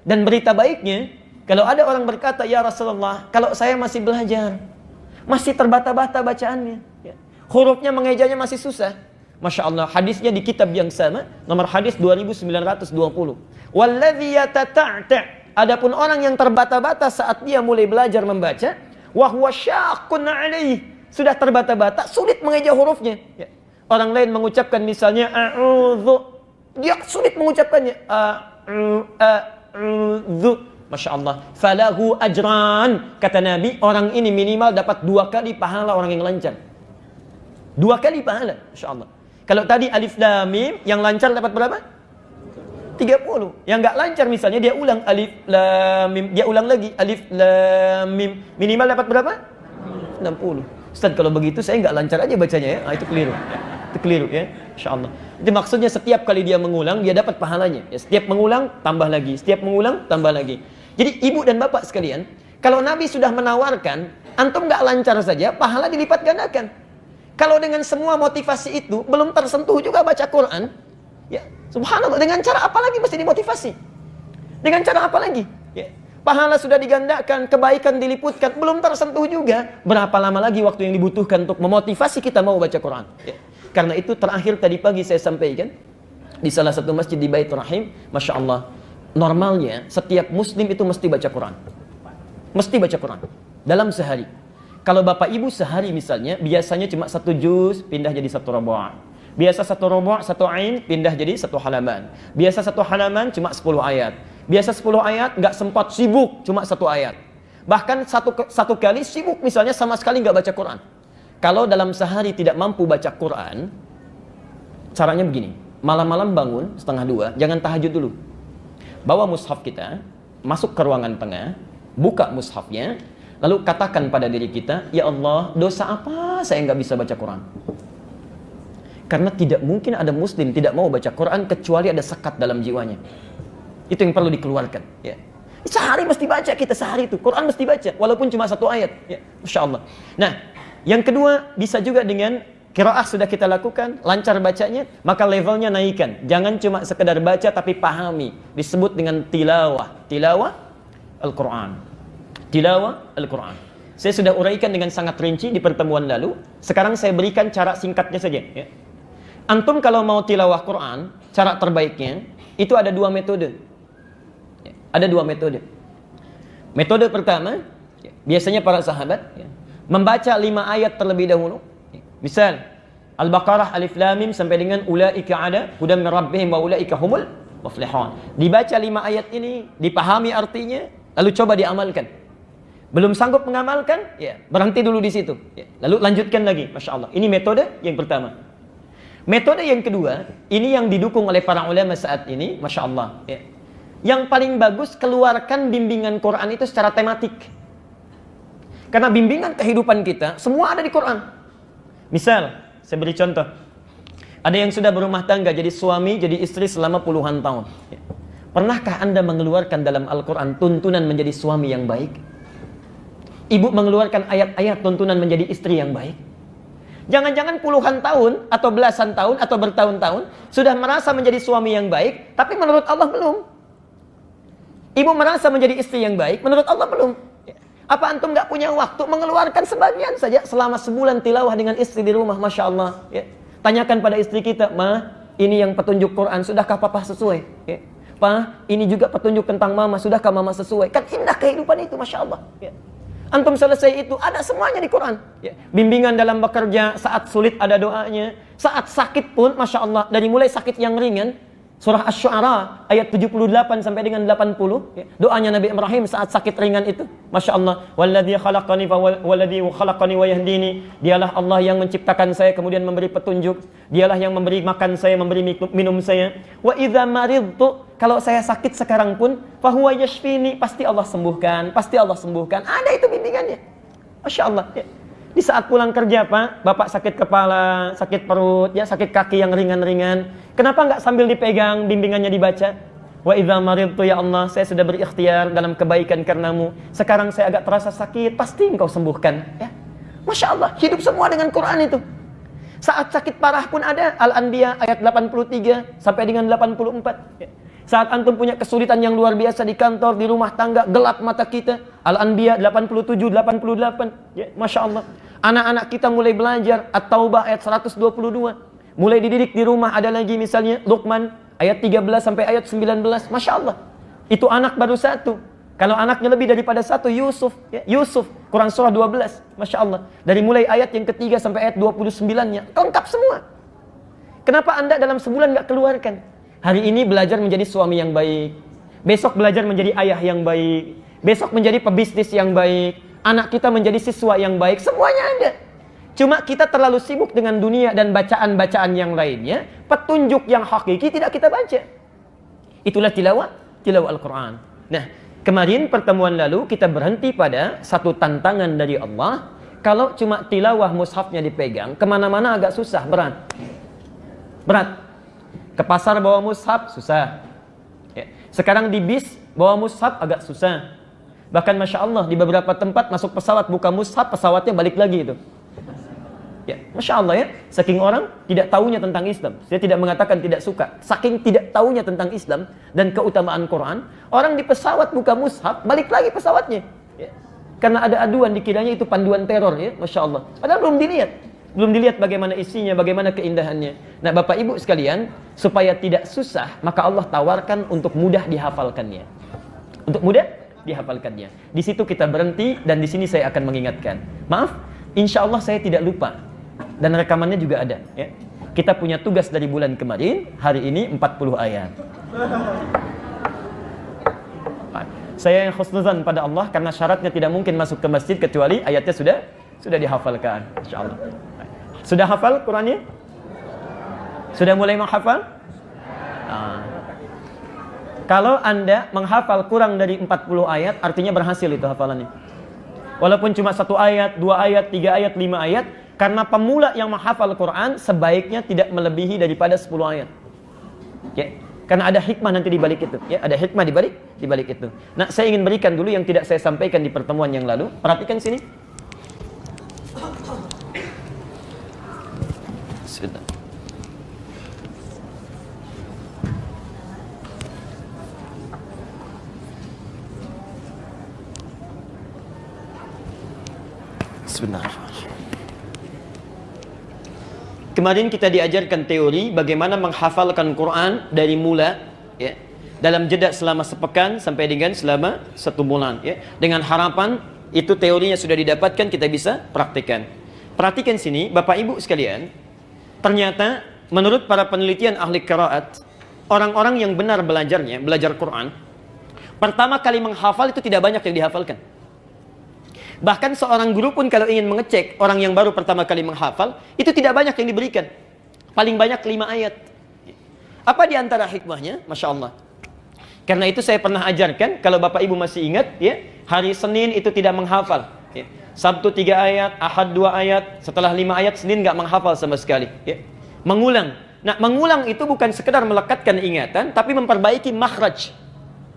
Dan berita baiknya, kalau ada orang berkata, ya Rasulullah, kalau saya masih belajar, masih terbata-bata bacaannya, ya, hurufnya mengejanya masih susah. Masya Allah, hadisnya di kitab yang sama, nomor hadis 2920. Walladhi yatata'ta'. Adapun orang yang terbata-bata saat dia mulai belajar membaca, wa huwa syaqqun 'alaihi. Sudah terbata-bata, sulit mengeja hurufnya. Ya. Orang lain mengucapkan misalnya a'udzu, dia sulit mengucapkannya Masya Allah. Falahu ajran. Kata Nabi, orang ini minimal dapat 2 kali pahala orang yang lancar. 2 kali pahala. Masya Allah. Kalau tadi alif lam mim, yang lancar dapat berapa? 30. Yang nggak lancar misalnya dia ulang alif lam mim, dia ulang lagi alif lam mim, minimal dapat berapa? 60. Ustaz, kalau begitu saya nggak lancar aja bacanya ya. Itu keliru. Itu keliru ya. Insya Allah. Itu maksudnya setiap kali dia mengulang, dia dapat pahalanya. Ya, setiap mengulang, tambah lagi. Setiap mengulang, tambah lagi. Jadi ibu dan bapak sekalian, kalau Nabi sudah menawarkan, antum nggak lancar saja, pahala dilipat gandakan. Kalau dengan semua motivasi itu, belum tersentuh juga baca Quran, ya, subhanallah, dengan cara apa lagi mesti dimotivasi? Dengan cara apa lagi? Ya, pahala sudah digandakan, kebaikan diliputkan, belum tersentuh juga. Berapa lama lagi waktu yang dibutuhkan untuk memotivasi kita mau baca Quran? Ya. Karena itu terakhir tadi pagi saya sampaikan di salah satu masjid di Baitur Rahim, Masya Allah, normalnya setiap muslim itu mesti baca Quran. Mesti baca Quran dalam sehari. Kalau bapak ibu sehari misalnya, biasanya cuma 1 juz, pindah jadi 1 robo'. Biasa 1 robo', 1 ain, pindah jadi 1 halaman. Biasa 1 halaman cuma 10 ayat. Biasa 10 ayat, nggak sempat, sibuk, cuma 1 ayat. Bahkan satu kali sibuk misalnya sama sekali nggak baca Quran. Kalau dalam sehari tidak mampu baca Quran, caranya begini. Malam-malam bangun, 1:30, jangan tahajud dulu. Bawa mushaf kita, masuk ke ruangan tengah, buka mushafnya, lalu katakan pada diri kita, ya Allah, dosa apa saya nggak bisa baca Quran? Karena tidak mungkin ada muslim tidak mau baca Quran kecuali ada sekat dalam jiwanya. Itu yang perlu dikeluarkan. Ya. Sehari mesti baca kita, sehari itu Quran mesti baca, walaupun cuma 1 ayat. Ya. Masya Allah. Nah, yang kedua bisa juga dengan qiraah sudah kita lakukan, lancar bacanya, maka levelnya naikkan. Jangan cuma sekedar baca tapi pahami. Disebut dengan tilawah. Tilawah Al-Quran. Tilawah Al-Quran. Saya sudah uraikan dengan sangat rinci di pertemuan lalu. Sekarang saya berikan cara singkatnya saja. Ya. Antum kalau mau tilawah Quran, cara terbaiknya itu ada 2 metode. Ya. Ada 2 metode. Metode pertama, ya, biasanya para sahabat ya, membaca 5 ayat terlebih dahulu. Ya. Misal Al-Baqarah alif lam mim sampai dengan ulaika ala hudam min rabbihim wa ulaika humul muflihun. Dibaca 5 ayat ini, dipahami artinya, lalu coba diamalkan. Belum sanggup mengamalkan, ya, berhenti dulu di situ. Ya, lalu lanjutkan lagi. Masya Allah. Ini metode yang pertama. Metode yang kedua, ini yang didukung oleh para ulama saat ini, Masya Allah. Ya. Yang paling bagus, keluarkan bimbingan Quran itu secara tematik. Karena bimbingan kehidupan kita, semua ada di Quran. Misal, saya beri contoh. Ada yang sudah berumah tangga, jadi suami, jadi istri selama puluhan tahun. Ya. Pernahkah Anda mengeluarkan dalam Al-Quran tuntunan menjadi suami yang baik? Ibu mengeluarkan ayat-ayat tuntunan menjadi istri yang baik? Jangan-jangan puluhan tahun, atau belasan tahun, atau bertahun-tahun, sudah merasa menjadi suami yang baik, tapi menurut Allah belum. Ibu merasa menjadi istri yang baik, menurut Allah belum. Apa antum gak punya waktu mengeluarkan sebagian saja selama sebulan tilawah dengan istri di rumah, Masya Allah. Ya. Tanyakan pada istri kita, Ma, ini yang petunjuk Quran, sudahkah papa sesuai? Ya. Pa, ini juga petunjuk tentang mama, sudahkah mama sesuai? Kan indah kehidupan itu, Masya Allah. Ya. Antum selesai itu, ada semuanya di Quran. Ya. Bimbingan dalam bekerja, saat sulit ada doanya. Saat sakit pun, Masya Allah, dari mulai sakit yang ringan, surah Asy-Syu'ara, ayat 78 sampai dengan 80. Ya. Doanya Nabi Ibrahim saat sakit ringan itu. Masya Allah. Walladzi khalaqani wa yahdini. Dialah Allah yang menciptakan saya, kemudian memberi petunjuk. Dialah yang memberi makan saya, memberi minum saya. Wa idza maridtu, kalau saya sakit sekarang pun, fahuwa yashfini, pasti Allah sembuhkan, pasti Allah sembuhkan. Ada itu bimbingannya. Masya Allah. Ya. Di saat pulang kerja, Pak, Bapak sakit kepala, sakit perut, ya, sakit kaki yang ringan-ringan. Kenapa nggak sambil dipegang, bimbingannya dibaca? Wa idza maridtu, ya Allah, saya sudah berikhtiar dalam kebaikan karenamu. Sekarang saya agak terasa sakit, pasti Engkau sembuhkan. Ya. Masya Allah, hidup semua dengan Quran itu. Saat sakit parah pun ada, Al-Anbiya ayat 83 sampai dengan 84. Ya. Saat antum punya kesulitan yang luar biasa di kantor, di rumah tangga, gelap mata kita. Al-Anbiya 87, 88. Ya, Masya Allah. Anak-anak kita mulai belajar At-Taubah ayat 122. Mulai dididik di rumah. Ada lagi misalnya Luqman ayat 13 sampai ayat 19. Masya Allah. Itu anak baru satu. Kalau anaknya lebih daripada satu, Yusuf. Ya, Yusuf, Quran surah 12. Masya Allah. Dari mulai ayat yang ketiga sampai ayat 29-nya. Lengkap semua. Kenapa Anda dalam sebulan nggak keluarkan? Hari ini belajar menjadi suami yang baik. Besok belajar menjadi ayah yang baik. Besok menjadi pebisnis yang baik. Anak kita menjadi siswa yang baik. Semuanya ada. Cuma kita terlalu sibuk dengan dunia dan bacaan-bacaan yang lainnya. Petunjuk yang hakiki tidak kita baca. Itulah tilawah Al-Quran. Nah, kemarin pertemuan lalu kita berhenti pada satu tantangan dari Allah. Kalau cuma tilawah mushafnya dipegang, kemana-mana agak susah, berat. Ke pasar bawa mushaf, susah. Ya. Sekarang di bis, bawa mushaf agak susah. Bahkan Masya Allah, di beberapa tempat masuk pesawat, buka mushaf, pesawatnya balik lagi itu. Ya, Masya Allah ya, saking orang tidak tahunya tentang Islam. Saya tidak mengatakan tidak suka. Saking tidak tahunya tentang Islam dan keutamaan Quran, orang di pesawat buka mushaf, balik lagi pesawatnya. Ya. Karena ada aduan, dikiranya itu panduan teror ya, Masya Allah. Padahal belum dilihat bagaimana isinya, bagaimana keindahannya. Nah, Bapak Ibu sekalian, supaya tidak susah, maka Allah tawarkan untuk mudah dihafalkannya. Untuk mudah dihafalkannya. Di situ kita berhenti dan di sini saya akan mengingatkan. Maaf, insya Allah saya tidak lupa. Dan rekamannya juga ada. Ya. Kita punya tugas dari bulan kemarin, hari ini 40 ayat. Saya yang khusnuzan pada Allah karena syaratnya tidak mungkin masuk ke masjid kecuali ayatnya sudah dihafalkan. Insya Allah. Sudah hafal Qurannya? Sudah mulai menghafal? Kalau Anda menghafal kurang dari 40 ayat, artinya berhasil itu hafalannya. Walaupun cuma 1 ayat, 2 ayat, 3 ayat, 5 ayat, karena pemula yang menghafal Quran sebaiknya tidak melebihi daripada 10 ayat. Ya, karena ada hikmah nanti di balik itu. Ya, ada hikmah di balik itu. Nah, saya ingin berikan dulu yang tidak saya sampaikan di pertemuan yang lalu. Perhatikan sini. Sudah. Bismillahirrahmanirrahim. Kemarin kita diajarkan teori bagaimana menghafalkan Quran dari mula, ya, dalam jeda selama sepekan sampai dengan selama 1 bulan, ya. Dengan harapan itu teorinya sudah didapatkan, kita bisa praktikkan. Perhatikan sini, Bapak Ibu sekalian, ternyata menurut para penelitian ahli qiraat, orang-orang yang benar belajarnya, belajar Quran, pertama kali menghafal itu tidak banyak yang dihafalkan. Bahkan seorang guru pun kalau ingin mengecek orang yang baru pertama kali menghafal, itu tidak banyak yang diberikan. Paling banyak 5 ayat. Apa di antara hikmahnya? Masya Allah. Karena itu saya pernah ajarkan, kalau Bapak Ibu masih ingat, ya, hari Senin itu tidak menghafal. Ya. Sabtu 3 ayat, Ahad 2 ayat, setelah 5 ayat, Senin nggak menghafal sama sekali. Ya. Mengulang. Nah, mengulang itu bukan sekedar melekatkan ingatan, tapi memperbaiki makhraj.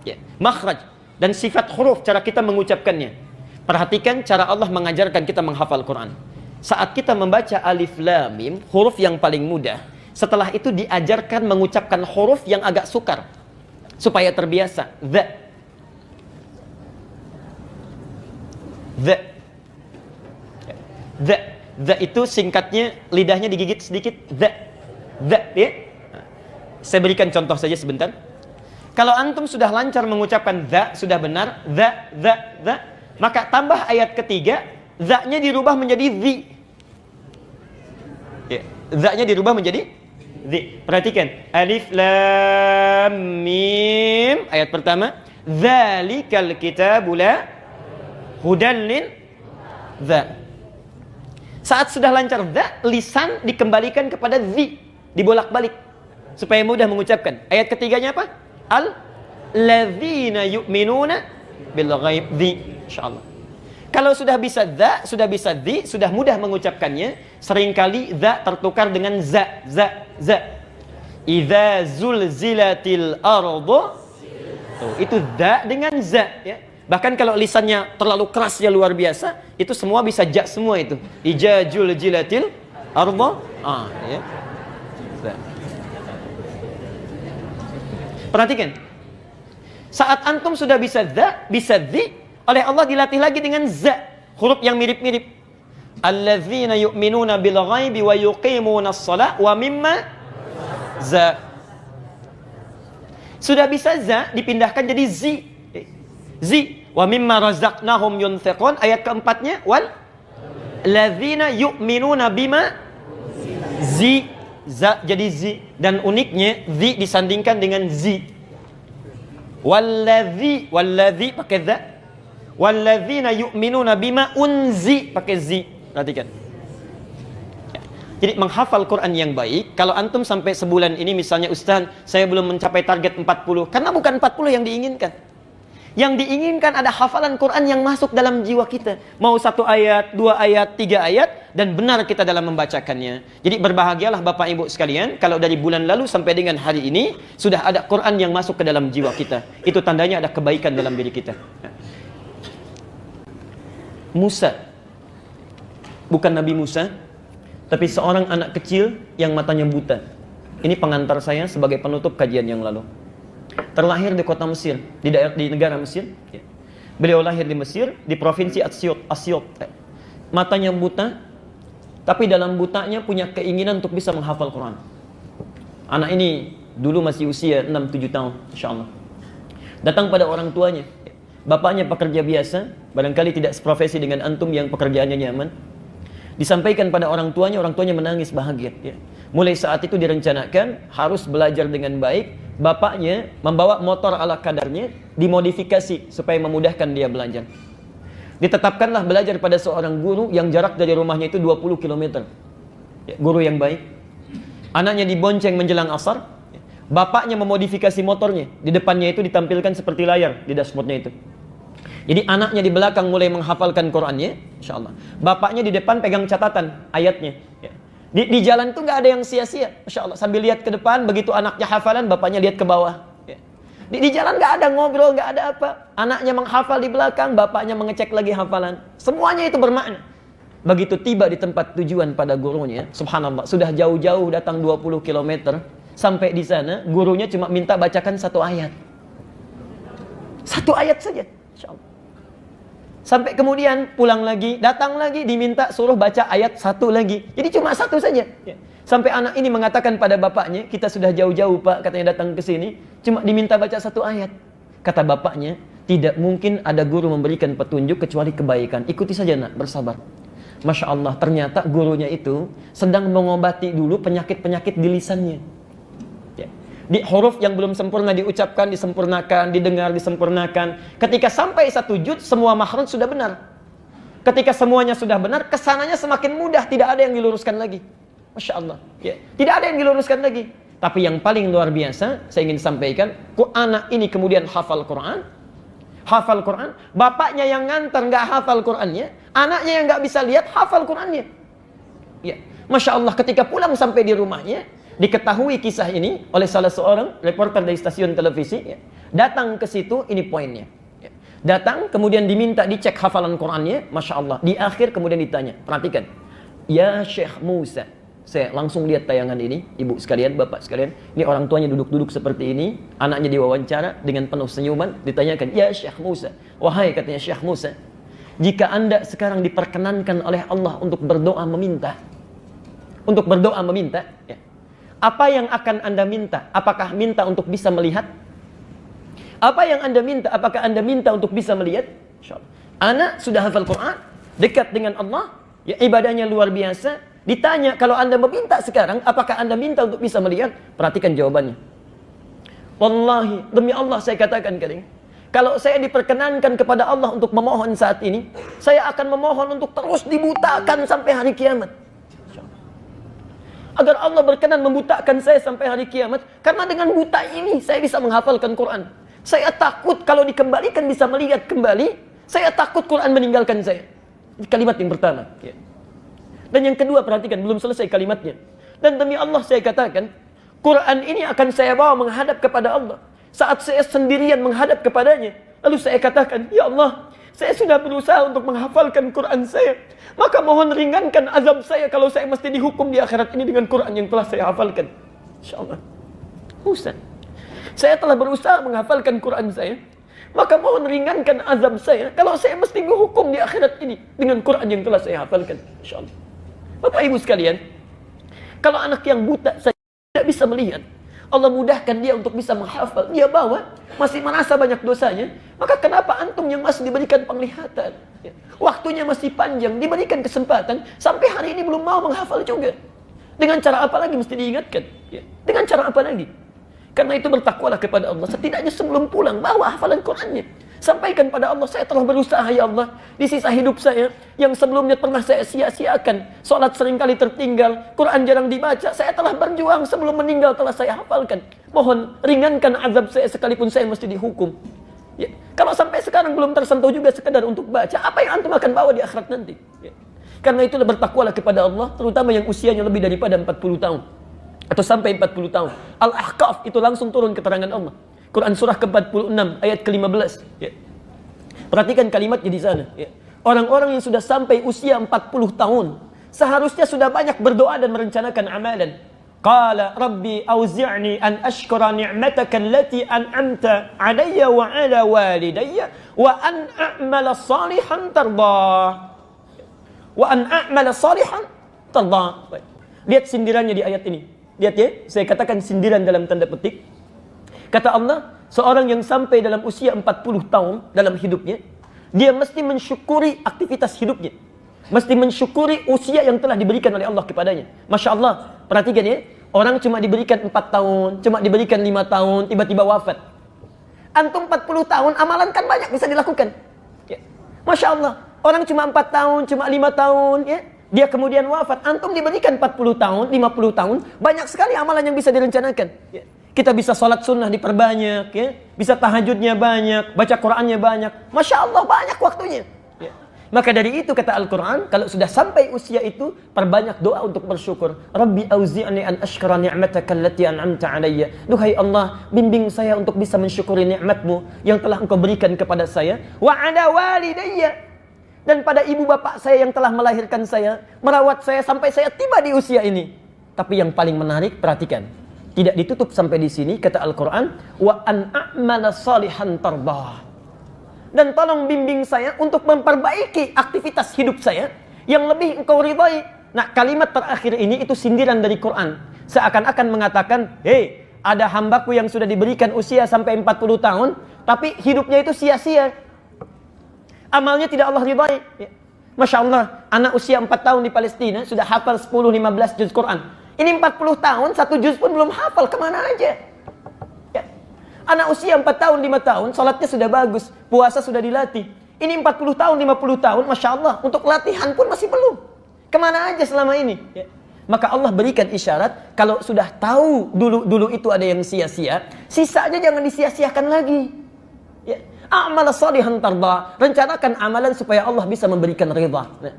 Ya. Makhraj. Dan sifat huruf, cara kita mengucapkannya. Perhatikan cara Allah mengajarkan kita menghafal Quran. Saat kita membaca alif lam mim, huruf yang paling mudah. Setelah itu diajarkan mengucapkan huruf yang agak sukar. Supaya terbiasa. The itu singkatnya, lidahnya digigit sedikit. Ya. Saya berikan contoh saja sebentar. Kalau antum sudah lancar mengucapkan sudah benar, maka tambah ayat ketiga, za-nya dirubah menjadi zi. Ya, za-nya dirubah menjadi zi. Perhatikan, alif lam mim, ayat pertama, dzalikal kitabu la hudan lil za. Saat sudah lancar za, lisan dikembalikan kepada zi, dibolak-balik supaya mudah mengucapkan. Ayat ketiganya apa? Alladzina yu'minuna bil ghaib, zi. InsyaAllah. Kalau sudah bisa za, sudah bisa di, sudah mudah mengucapkannya, seringkali za tertukar dengan za. Idza zulzilatil ardu. Tuh, itu za dengan za, ya. Bahkan kalau lisannya terlalu kerasnya luar biasa, itu semua bisa ja semua itu. Idza zulzilatil ardu. Ya. Za. Perhatikan. Saat antum sudah bisa za, bisa zi, oleh Allah dilatih lagi dengan za, huruf yang mirip-mirip. Alladzina yu'minuna bil ghaibi wa yuqimuna shalah wa mimma za. Sudah bisa za dipindahkan jadi zi. Zi wa mimma razaqnahum yunfiqun, ayat keempatnya wal ladzina yu'minuna bima zi, za jadi zi, dan uniknya zi disandingkan dengan zi. Walladzi pakai za, walladzina yu'minuna bima unzi pakai zi. Perhatikan. Jadi menghafal Quran yang baik, kalau antum sampai sebulan ini misalnya, Ustaz, saya belum mencapai target 40, karena bukan 40 yang diinginkan. Yang diinginkan ada hafalan Quran yang masuk dalam jiwa kita. Mau 1 ayat, 2 ayat, 3 ayat, dan benar kita dalam membacakannya. Jadi berbahagialah Bapak Ibu sekalian, kalau dari bulan lalu sampai dengan hari ini, sudah ada Quran yang masuk ke dalam jiwa kita. Itu tandanya ada kebaikan dalam diri kita. Musa, bukan Nabi Musa, tapi seorang anak kecil yang matanya buta. Ini pengantar saya sebagai penutup kajian yang lalu. Terlahir di kota Mesir, di negara Mesir. Beliau lahir di Mesir, di provinsi Asyut. Matanya buta, tapi dalam butanya punya keinginan untuk bisa menghafal Quran. Anak ini dulu masih usia 6-7 tahun, insya Allah. Datang pada orang tuanya. Bapaknya pekerja biasa, barangkali tidak seprofesi dengan antum yang pekerjaannya nyaman. Disampaikan pada orang tuanya menangis bahagia. Mulai saat itu direncanakan harus belajar dengan baik. Bapaknya membawa motor ala kadarnya, dimodifikasi supaya memudahkan dia belajar. Ditetapkanlah belajar pada seorang guru yang jarak dari rumahnya itu 20 km. Guru yang baik. Anaknya dibonceng menjelang asar. Bapaknya memodifikasi motornya. Di depannya itu ditampilkan seperti layar di dashboardnya itu. Jadi anaknya di belakang mulai menghafalkan Qurannya, insya Allah. Bapaknya di depan pegang catatan ayatnya. Di jalan itu nggak ada yang sia-sia, masya Allah. Sambil lihat ke depan, begitu anaknya hafalan, bapaknya lihat ke bawah. Di jalan nggak ada ngobrol, nggak ada apa. Anaknya menghafal di belakang, bapaknya mengecek lagi hafalan. Semuanya itu bermakna. Begitu tiba di tempat tujuan pada gurunya, subhanallah, sudah jauh-jauh datang 20 km. Sampai di sana, gurunya cuma minta bacakan 1 ayat. 1 ayat saja, insya Allah. Sampai kemudian pulang lagi, datang lagi, diminta suruh baca ayat 1 lagi. Jadi cuma 1 saja. Sampai anak ini mengatakan pada bapaknya, kita sudah jauh-jauh Pak, katanya datang ke sini, cuma diminta baca 1 ayat. Kata bapaknya, tidak mungkin ada guru memberikan petunjuk kecuali kebaikan. Ikuti saja nak, bersabar. Masya Allah, ternyata gurunya itu sedang mengobati dulu penyakit-penyakit di lisannya. Di huruf yang belum sempurna diucapkan, disempurnakan, didengar, disempurnakan. Ketika sampai 1 juz, semua makhraj sudah benar. Ketika semuanya sudah benar, kesananya semakin mudah, tidak ada yang diluruskan lagi. Masya Allah. Tidak ada yang diluruskan lagi. Tapi yang paling luar biasa, saya ingin sampaikan, anak ini kemudian hafal Quran. Hafal Quran. Bapaknya yang ngantar nggak hafal Qurannya, anaknya yang nggak bisa lihat hafal Qurannya. Masya Allah, ketika pulang sampai di rumahnya, diketahui kisah ini oleh salah seorang reporter dari stasiun televisi. Datang ke situ, ini poinnya. Datang, kemudian diminta dicek hafalan Qurannya, Masya Allah. Di akhir kemudian ditanya, perhatikan. Ya Syekh Musa. Saya langsung lihat tayangan ini, ibu sekalian, bapak sekalian. Ini orang tuanya duduk-duduk seperti ini. Anaknya diwawancara dengan penuh senyuman. Ditanyakan, ya Syekh Musa. Wahai katanya Syekh Musa, jika anda sekarang diperkenankan oleh Allah untuk berdoa meminta. Untuk berdoa meminta, apa yang akan anda minta? Apakah minta untuk bisa melihat? Apa yang anda minta? Apakah anda minta untuk bisa melihat? InsyaAllah. Anak sudah hafal Quran, dekat dengan Allah, ibadahnya luar biasa. Ditanya, kalau anda meminta sekarang, apakah anda minta untuk bisa melihat? Perhatikan jawabannya. Wallahi, demi Allah saya katakan kalian, kalau saya diperkenankan kepada Allah untuk memohon saat ini, saya akan memohon untuk terus dibutakan sampai hari kiamat. Agar Allah berkenan membutakan saya sampai hari kiamat. Karena dengan buta ini saya bisa menghafalkan Quran. Saya takut kalau dikembalikan bisa melihat kembali. Saya takut Quran meninggalkan saya. Kalimat yang pertama. Dan yang kedua, perhatikan, belum selesai kalimatnya. Dan demi Allah saya katakan, Quran ini akan saya bawa menghadap kepada Allah. Saat saya sendirian menghadap kepadanya, lalu saya katakan, ya Allah, saya sudah berusaha untuk menghafalkan Quran saya. Maka mohon ringankan azab saya kalau saya mesti dihukum di akhirat ini dengan Quran yang telah saya hafalkan. InsyaAllah. Ustaz, Saya telah berusaha menghafalkan Quran saya. Maka mohon ringankan azab saya kalau saya mesti dihukum di akhirat ini dengan Quran yang telah saya hafalkan. InsyaAllah. Bapak Ibu sekalian, kalau anak yang buta saja tidak bisa melihat, Allah mudahkan dia untuk bisa menghafal, dia bawa, masih merasa banyak dosanya, maka kenapa antum yang masih diberikan penglihatan, waktunya masih panjang, diberikan kesempatan, sampai hari ini belum mau menghafal juga? Dengan cara apa lagi mesti diingatkan? Dengan cara apa lagi? Karena itu bertakwalah kepada Allah. Setidaknya sebelum pulang, bawa hafalan Qurannya. Sampaikan pada Allah, saya telah berusaha ya Allah. Di sisa hidup saya, yang sebelumnya pernah saya sia-siakan. Salat seringkali tertinggal, Quran jarang dibaca. Saya telah berjuang sebelum meninggal, telah saya hafalkan. Mohon ringankan azab saya sekalipun saya mesti dihukum. Ya. Kalau sampai sekarang belum tersentuh juga sekedar untuk baca, apa yang antum akan bawa di akhirat nanti? Ya. Karena itulah bertakwalah kepada Allah, terutama yang usianya lebih daripada 40 tahun. Atau sampai 40 tahun. Al-Ahqaf itu langsung turun keterangan Allah. Quran surah ke-46 ayat ke-15. Ya. Perhatikan kalimatnya di sana. Ya. Orang-orang yang sudah sampai usia 40 tahun seharusnya sudah banyak berdoa dan merencanakan amalan. Qala rabbi auzi'ni an ashkura ni'mataka allati an'amta 'alayya wa 'ala walidayya wa an a'mala salihan tardah. Wa an a'mala salihan tardah. Lihat sindirannya di ayat ini. Lihat ya, saya katakan sindiran dalam tanda petik. Kata Allah, seorang yang sampai dalam usia 40 tahun dalam hidupnya, dia mesti mensyukuri aktivitas hidupnya. Mesti mensyukuri usia yang telah diberikan oleh Allah kepadanya. Masya Allah, perhatikan ya, orang cuma diberikan 4 tahun, cuma diberikan 5 tahun, tiba-tiba wafat. Antum 40 tahun, amalan kan banyak bisa dilakukan. Ya. Masya Allah, orang cuma 4 tahun, cuma 5 tahun, ya. Dia kemudian wafat, antum diberikan 40 tahun, 50 tahun, banyak sekali amalan yang bisa direncanakan. Ya. Kita bisa sholat sunnah diperbanyak, ya. Bisa tahajudnya banyak, baca Qurannya banyak. Masya Allah, banyak waktunya. Ya. Maka dari itu kata Al-Quran, kalau sudah sampai usia itu, perbanyak doa untuk bersyukur. Rabbi auzi'ni an ashkara ni'mataka allati an'amta 'alayya. Duhai Allah, bimbing saya untuk bisa mensyukuri nikmatmu yang telah Engkau berikan kepada saya. Wa 'ala walidayya. Dan pada ibu bapak saya yang telah melahirkan saya, merawat saya sampai saya tiba di usia ini. Tapi yang paling menarik, perhatikan. Tidak ditutup sampai di sini, kata Al-Quran, wa an a'mala salihan tardah. Dan tolong bimbing saya untuk memperbaiki aktivitas hidup saya yang lebih Engkau ridhai. Nah, kalimat terakhir ini itu sindiran dari Quran. Seakan-akan mengatakan, hei, ada hambaku yang sudah diberikan usia sampai 40 tahun, tapi hidupnya itu sia-sia. Amalnya tidak Allah ridhai. Ya. Masya Allah, anak usia 4 tahun di Palestina sudah hafal 10-15 juz Quran. Ini 40 tahun, 1 juz pun belum hafal, kemana aja? Ya. Anak usia 4 tahun, 5 tahun, sholatnya sudah bagus, puasa sudah dilatih. Ini 40 tahun, 50 tahun, Masya Allah, untuk latihan pun masih belum. Kemana aja selama ini? Ya. Maka Allah berikan isyarat, kalau sudah tahu dulu itu ada yang sia-sia, sisa aja jangan disia-siakan lagi. Ya. Amal salihan tarda, rencanakan amalan supaya Allah bisa memberikan ridha. Nah,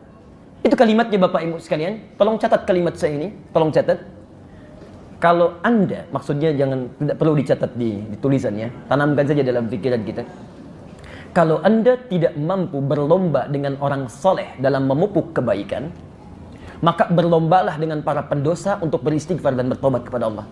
itu kalimatnya Bapak Ibu sekalian. Tolong catat kalimat saya ini, tolong catat. Kalau Anda, maksudnya tidak perlu dicatat di tulisan ya, tanamkan saja dalam pikiran kita. Kalau Anda tidak mampu berlomba dengan orang soleh dalam memupuk kebaikan, maka berlombalah dengan para pendosa untuk beristighfar dan bertobat kepada Allah.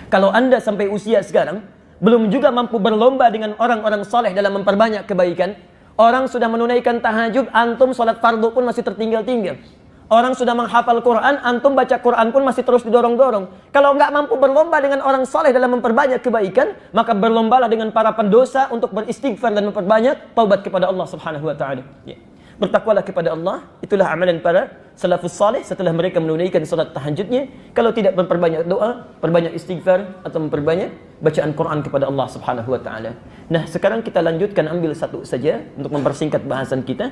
Kalau Anda sampai usia sekarang belum juga mampu berlomba dengan orang-orang soleh dalam memperbanyak kebaikan, orang sudah menunaikan tahajud, antum sholat fardu pun masih tertinggal-tinggal. Orang sudah menghafal Quran, antum baca Quran pun masih terus didorong-dorong. Kalau nggak mampu berlomba dengan orang soleh dalam memperbanyak kebaikan, maka berlombalah dengan para pendosa untuk beristighfar dan memperbanyak taubat kepada Allah Subhanahu wa taala. Ya. Bertakwalah kepada Allah, itulah amalan para salafus saleh setelah mereka menunaikan salat tahajudnya. Kalau tidak memperbanyak doa, perbanyak istighfar atau memperbanyak bacaan Quran kepada Allah Subhanahu wa taala. Nah, sekarang kita lanjutkan, ambil satu saja untuk mempersingkat bahasan kita.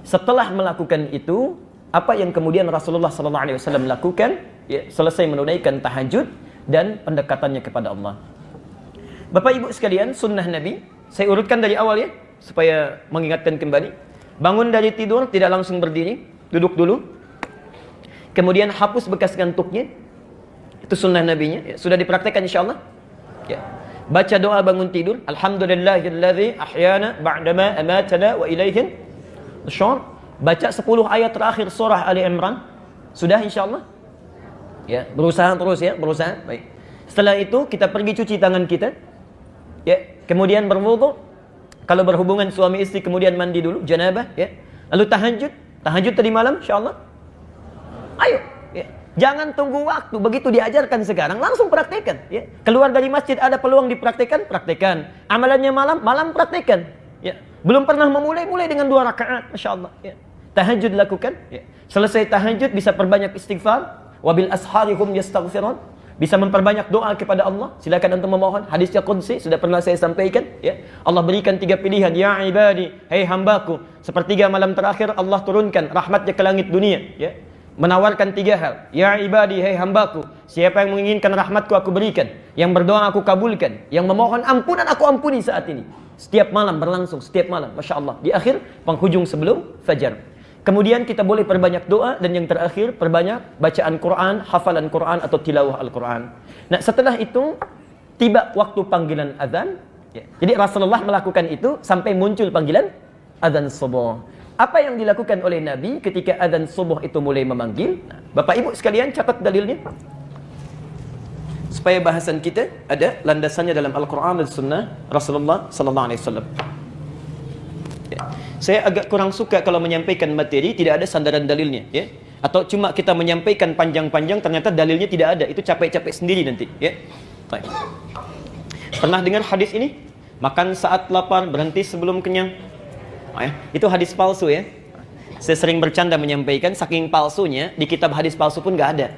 Setelah melakukan itu, apa yang kemudian Rasulullah sallallahu alaihi wasallam lakukan? Ya, selesai menunaikan tahajud dan pendekatannya kepada Allah. Bapak Ibu sekalian, sunnah Nabi, saya urutkan dari awal ya, supaya mengingatkan kembali. Bangun dari tidur, tidak langsung berdiri, duduk dulu. Kemudian hapus bekas ngantuknya. Itu sunnah nabinya. Ya, sudah dipraktekkan insyaAllah. Ya. Baca doa bangun tidur. Alhamdulillahilladzi ahyana ba'dama amatana wa ilaihin nusyur. Baca 10 ayat terakhir surah Ali Imran. Sudah insyaAllah. Ya, berusaha terus ya, berusaha. Baik. Setelah itu kita pergi cuci tangan kita, ya. Kemudian berwudu. Kalau berhubungan suami istri kemudian mandi dulu, janabah, ya. Lalu tahajud tadi malam, insyaallah. Ayo, ya. Jangan tunggu waktu, begitu diajarkan sekarang langsung praktekkan, ya. Keluar dari masjid ada peluang dipraktekkan, praktekkan. Amalannya malam praktekkan, ya. Belum pernah memulai dengan 2 rakaat, masyaallah, ya. Tahajud lakukan, ya. Selesai tahajud bisa perbanyak istighfar, wabil asharihum yastaghfirun. Bisa memperbanyak doa kepada Allah. Silakan antum memohon. Hadisnya qudsi sudah pernah saya sampaikan, ya. Allah berikan 3 pilihan, ya ibadi, hai hambaku. Sepertiga malam terakhir Allah turunkan rahmatnya ke langit dunia, ya. Menawarkan 3 hal. Ya ibadi, hai hambaku, siapa yang menginginkan rahmatku aku berikan, yang berdoa aku kabulkan, yang memohon ampunan aku ampuni saat ini. Setiap malam berlangsung, setiap malam, Masya Allah. Di akhir penghujung sebelum fajar. Kemudian kita boleh perbanyak doa, dan yang terakhir perbanyak bacaan Quran, hafalan Quran atau tilawah Al-Quran. Nah, setelah itu tiba waktu panggilan azan, ya. Jadi Rasulullah melakukan itu sampai muncul panggilan azan subuh. Apa yang dilakukan oleh Nabi ketika azan subuh itu mulai memanggil? Nah, Bapak Ibu sekalian catat dalilnya, supaya bahasan kita ada landasannya dalam Al-Quran dan Sunnah Rasulullah Sallallahu Alaihi Wasallam. Ya. Saya agak kurang suka kalau menyampaikan materi tidak ada sandaran dalilnya, ya. Atau cuma kita menyampaikan panjang-panjang ternyata dalilnya tidak ada, itu capek-capek sendiri nanti, ya. Baik. Pernah dengar hadis ini? Makan saat lapar, berhenti sebelum kenyang. Oh, ya. Itu hadis palsu, ya. Saya sering bercanda menyampaikan, saking palsunya di kitab hadis palsu pun nggak ada,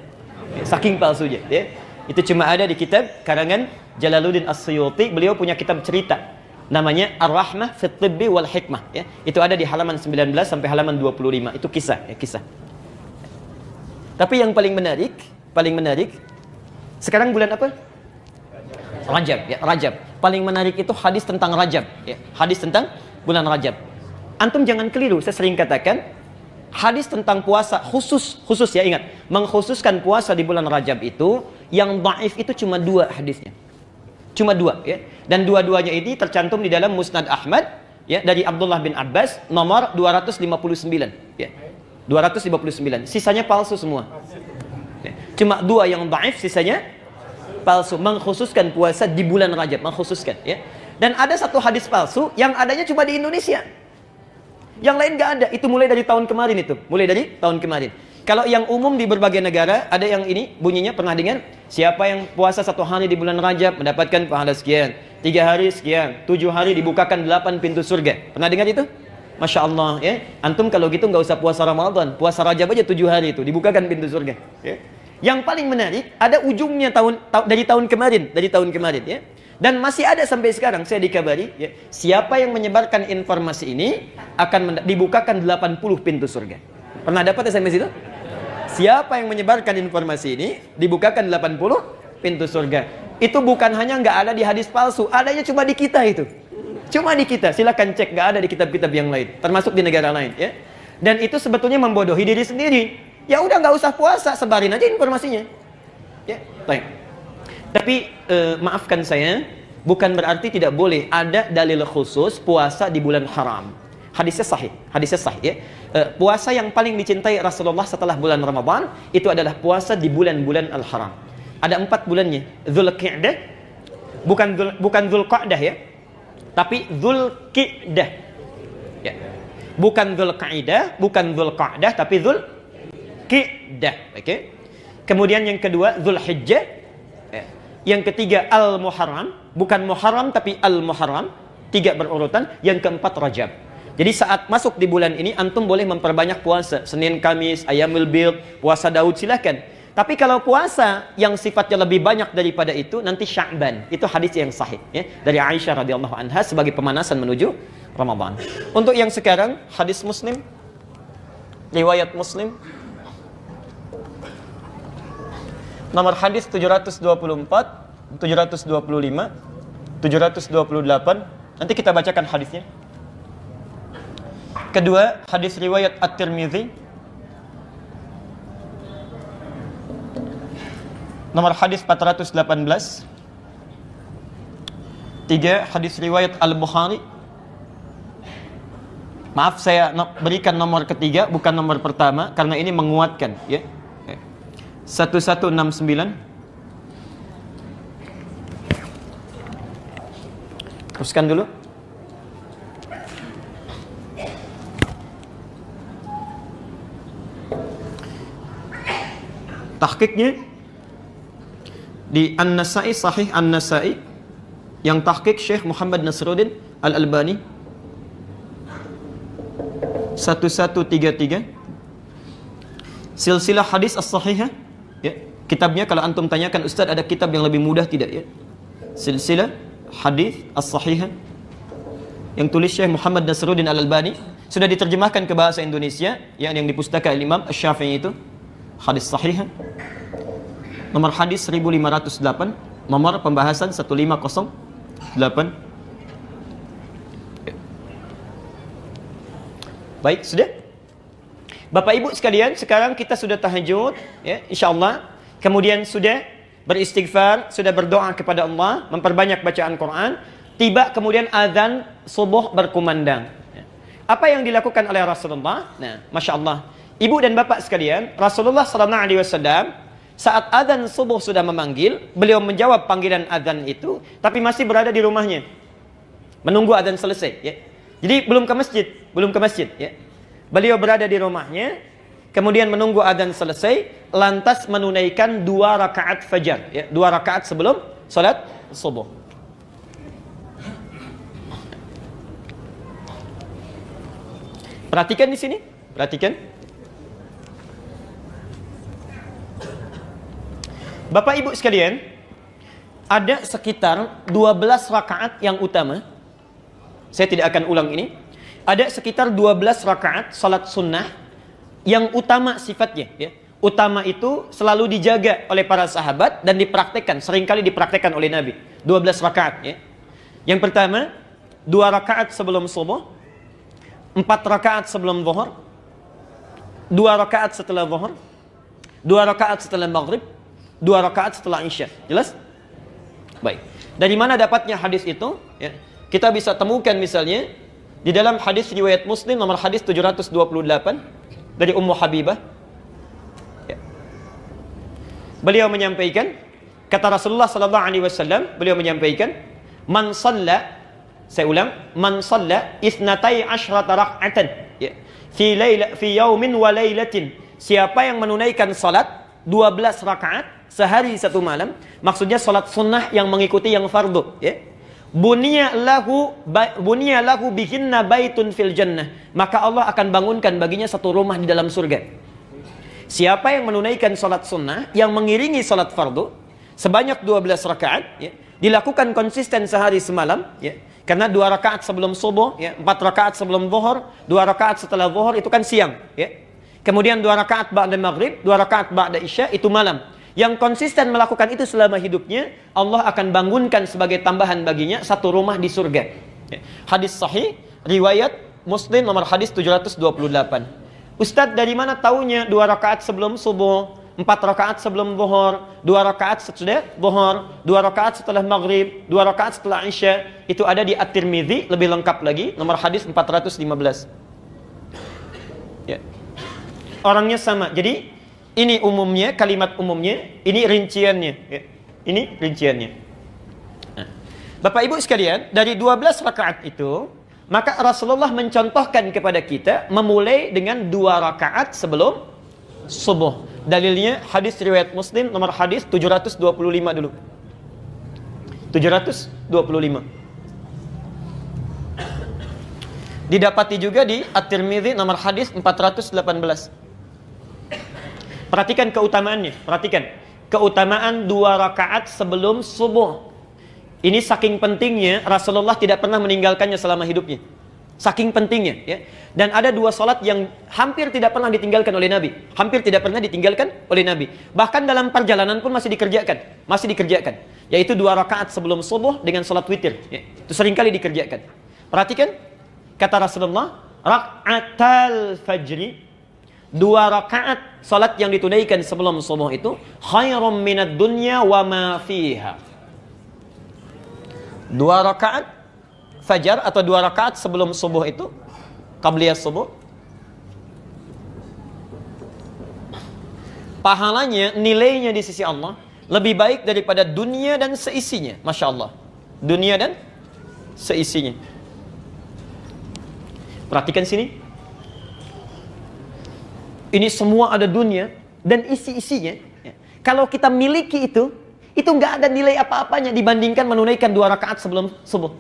ya, saking palsunya, ya. Itu cuma ada di kitab karangan Jalaluddin As-Suyuti. Beliau punya kitab cerita namanya Ar-Rahmah fit Tibbi wal Hikmah, ya. Itu ada di halaman 19 sampai halaman 25. Itu kisah, ya, kisah. Tapi yang paling menarik sekarang bulan apa? Rajab, ya, Rajab. Paling menarik itu hadis tentang Rajab, ya. Hadis tentang bulan Rajab. Antum jangan keliru, saya sering katakan hadis tentang puasa khusus ya, ingat, mengkhususkan puasa di bulan Rajab itu yang dhaif itu cuma 2 hadisnya. Cuma 2, ya. Dan dua-duanya ini tercantum di dalam Musnad Ahmad, ya, dari Abdullah bin Abbas nomor 259, ya. 259. Sisanya palsu semua. Ya. Cuma 2 yang dhaif, sisanya palsu, mengkhususkan puasa di bulan Rajab, mengkhususkan, ya. Dan ada 1 hadis palsu yang adanya cuma di Indonesia. Yang lain nggak ada. Itu mulai dari tahun kemarin itu. Mulai dari tahun kemarin. Kalau yang umum di berbagai negara, ada yang ini, bunyinya pernah dengar? Siapa yang puasa 1 hari di bulan Rajab mendapatkan pahala sekian, 3 hari sekian, 7 hari dibukakan 8 pintu surga. Pernah dengar itu? Masya Allah, ya. Antum kalau gitu nggak usah puasa Ramadan, puasa Rajab aja 7 hari itu, dibukakan pintu surga, ya. Yang paling menarik, ada ujungnya dari tahun kemarin, ya. Dan masih ada sampai sekarang, saya dikabari, ya, siapa yang menyebarkan informasi ini akan dibukakan 80 pintu surga. Pernah dapat SMS itu? Siapa yang menyebarkan informasi ini dibukakan 80 pintu surga. Itu bukan hanya nggak ada di hadis palsu, adanya cuma di kita itu. Cuma di kita, silakan cek, nggak ada di kitab-kitab yang lain, termasuk di negara lain, ya. Dan itu sebetulnya membodohi diri sendiri. Ya udah nggak usah puasa, sebarin aja informasinya. Ya, baik. Tapi maafkan saya, bukan berarti tidak boleh ada dalil khusus puasa di bulan haram. Hadisnya sahih, ya. Puasa yang paling dicintai Rasulullah setelah bulan Ramadan itu adalah puasa di bulan-bulan al-haram. Ada 4 bulannya. Dzulqa'dah, bukan Dzulqa'dah, ya, tapi Dzulqa'dah, ya. Bukan Dzulqa'dah, bukan Dzulqa'dah, tapi Dzulqa'dah. Oke. Kemudian yang kedua Dzulhijjah, ya. Yang ketiga Al-Muharram, bukan Muharram tapi Al-Muharram. 3 berurutan. Yang keempat Rajab. Jadi saat masuk di bulan ini antum boleh memperbanyak puasa, Senin, Kamis, Ayyamul Bid, puasa Daud, silakan. Tapi kalau puasa yang sifatnya lebih banyak daripada itu nanti Sya'ban. Itu hadis yang sahih, ya, dari Aisyah radhiyallahu anha sebagai pemanasan menuju Ramadan. Untuk yang sekarang hadis Muslim, riwayat Muslim, nomor hadis 724, 725, 728. Nanti kita bacakan hadisnya. Kedua, hadis riwayat At-Tirmidzi nomor hadis 418. 3, hadis riwayat Al-Bukhari. Maaf, saya berikan nomor ketiga, bukan nomor pertama, karena ini menguatkan, ya. 1169. Teruskan dulu. Tahqiqnya di An-Nasa'i, Sahih An-Nasa'i, yang tahqiq Syekh Muhammad Nasruddin Al-Albani 1133. Silsilah hadis as-sahihah, ya. Kitabnya kalau antum tanyakan, Ustaz ada kitab yang lebih mudah tidak, ya? Silsilah hadis as-sahihah yang tulis Syekh Muhammad Nasruddin Al-Albani, sudah diterjemahkan ke bahasa Indonesia, yang di pustaka Imam Asy-Syafi'i itu. Hadis sahihah, nomor hadis 1508, nomor pembahasan 1508. Baik, sudah? Bapak Ibu sekalian, sekarang kita sudah tahajud, ya, insyaallah. Kemudian sudah beristighfar, sudah berdoa kepada Allah, memperbanyak bacaan Quran. Tiba kemudian azan subuh berkumandang. Apa yang dilakukan oleh Rasulullah? Nah, Masya Allah. Ibu dan bapak sekalian, Rasulullah SAW saat azan subuh sudah memanggil, beliau menjawab panggilan azan itu, tapi masih berada di rumahnya, menunggu azan selesai. Ya. Jadi belum ke masjid, ya. Beliau berada di rumahnya, kemudian menunggu azan selesai, lantas menunaikan 2 rakaat fajar, ya, 2 rakaat sebelum salat subuh. Perhatikan di sini, perhatikan. Bapak Ibu sekalian, ada sekitar 12 rakaat yang utama. Saya tidak akan ulang ini. Ada sekitar 12 rakaat salat sunnah yang utama sifatnya, ya. Utama itu selalu dijaga oleh para sahabat dan dipraktekkan, seringkali dipraktekkan oleh Nabi. 12 rakaat, ya. Yang pertama, 2 rakaat sebelum subuh, 4 rakaat sebelum zuhur, 2 rakaat setelah zuhur, 2 rakaat setelah maghrib, 2 rakaat setelah isya. Jelas? Baik. Dari mana dapatnya hadis itu? Ya. Kita bisa temukan misalnya di dalam hadis riwayat Muslim nomor hadis 728 dari Ummu Habibah. Ya. Beliau menyampaikan, kata Rasulullah sallallahu alaihi wasallam, beliau menyampaikan, "Man shalla," saya ulang, "man shalla itsnatai asyrata rak'atan." Ya. Fi yaumin wa lailatin. Siapa yang menunaikan salat 12 rakaat sehari satu malam, maksudnya salat sunnah yang mengikuti yang fardu, ya. Bunya lahu bihinna baitun fil jannah, maka Allah akan bangunkan baginya satu rumah di dalam surga. Siapa yang menunaikan salat sunnah yang mengiringi salat fardu sebanyak 12 rakaat, ya, dilakukan konsisten sehari semalam, ya. Karena 2 rakaat sebelum subuh, ya, 4 rakaat sebelum zuhur, 2 rakaat setelah zuhur itu kan siang, ya. Kemudian 2 rakaat ba'da maghrib, 2 rakaat ba'da isya itu malam. Yang konsisten melakukan itu selama hidupnya, Allah akan bangunkan sebagai tambahan baginya satu rumah di surga. Hadis sahih, riwayat Muslim nomor hadis 728. Ustadz, dari mana taunya 2 rakaat sebelum subuh, 4 rakaat sebelum zuhur, 2 rakaat sesudah zuhur, 2 rakaat setelah maghrib, 2 rakaat setelah isya? Itu ada di At-Tirmidzi, lebih lengkap lagi, nomor hadis 415. Ya. Orangnya sama. Jadi ini umumnya, kalimat umumnya, ini rinciannya, ya. Ini rinciannya. Nah, Bapak Ibu sekalian, dari 12 rakaat itu, maka Rasulullah mencontohkan kepada kita memulai dengan 2 rakaat sebelum subuh. Dalilnya hadis riwayat Muslim nomor hadis 725 dulu. 725. Didapati juga di At-Tirmidzi nomor hadis 418. Perhatikan keutamaannya, perhatikan. Keutamaan 2 rakaat sebelum subuh. Ini saking pentingnya, Rasulullah tidak pernah meninggalkannya selama hidupnya. Saking pentingnya, ya. Dan ada 2 salat yang hampir tidak pernah ditinggalkan oleh Nabi. Hampir tidak pernah ditinggalkan oleh Nabi. Bahkan dalam perjalanan pun masih dikerjakan. Yaitu 2 rakaat sebelum subuh dengan salat witir, ya. Itu seringkali dikerjakan. Perhatikan, kata Rasulullah, rak'atal fajri, 2 rakaat salat yang ditunaikan sebelum subuh itu khairum minad dunya wa ma fiha. 2 rakaat fajar atau 2 rakaat sebelum subuh itu, qabliyah subuh, pahalanya, nilainya di sisi Allah lebih baik daripada dunia dan seisinya. Masya Allah. Dunia dan seisinya. Perhatikan sini. Ini semua ada dunia dan isi-isinya. Kalau kita miliki itu nggak ada nilai apa-apanya dibandingkan menunaikan 2 rakaat sebelum subuh.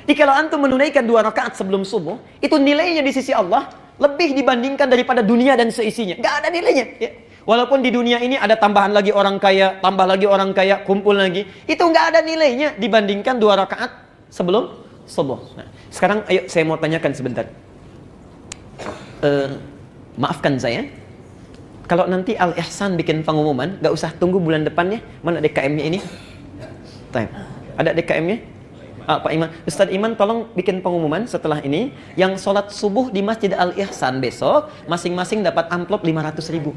Jadi kalau antum menunaikan 2 rakaat sebelum subuh, itu nilainya di sisi Allah lebih dibandingkan daripada dunia dan seisinya. Nggak ada nilainya. Ya. Walaupun di dunia ini ada tambahan lagi orang kaya, tambah lagi orang kaya, kumpul lagi. Itu nggak ada nilainya dibandingkan 2 rakaat sebelum subuh. Nah, sekarang ayo saya mau tanyakan sebentar. Maafkan saya, kalau nanti Al-Ihsan bikin pengumuman, nggak usah tunggu bulan depannya. Mana DKM-nya ini? Ada DKM-nya? Pak Iman, Ustadz Iman tolong bikin pengumuman setelah ini. Yang sholat subuh di Masjid Al-Ihsan besok, masing-masing dapat amplop 500.000.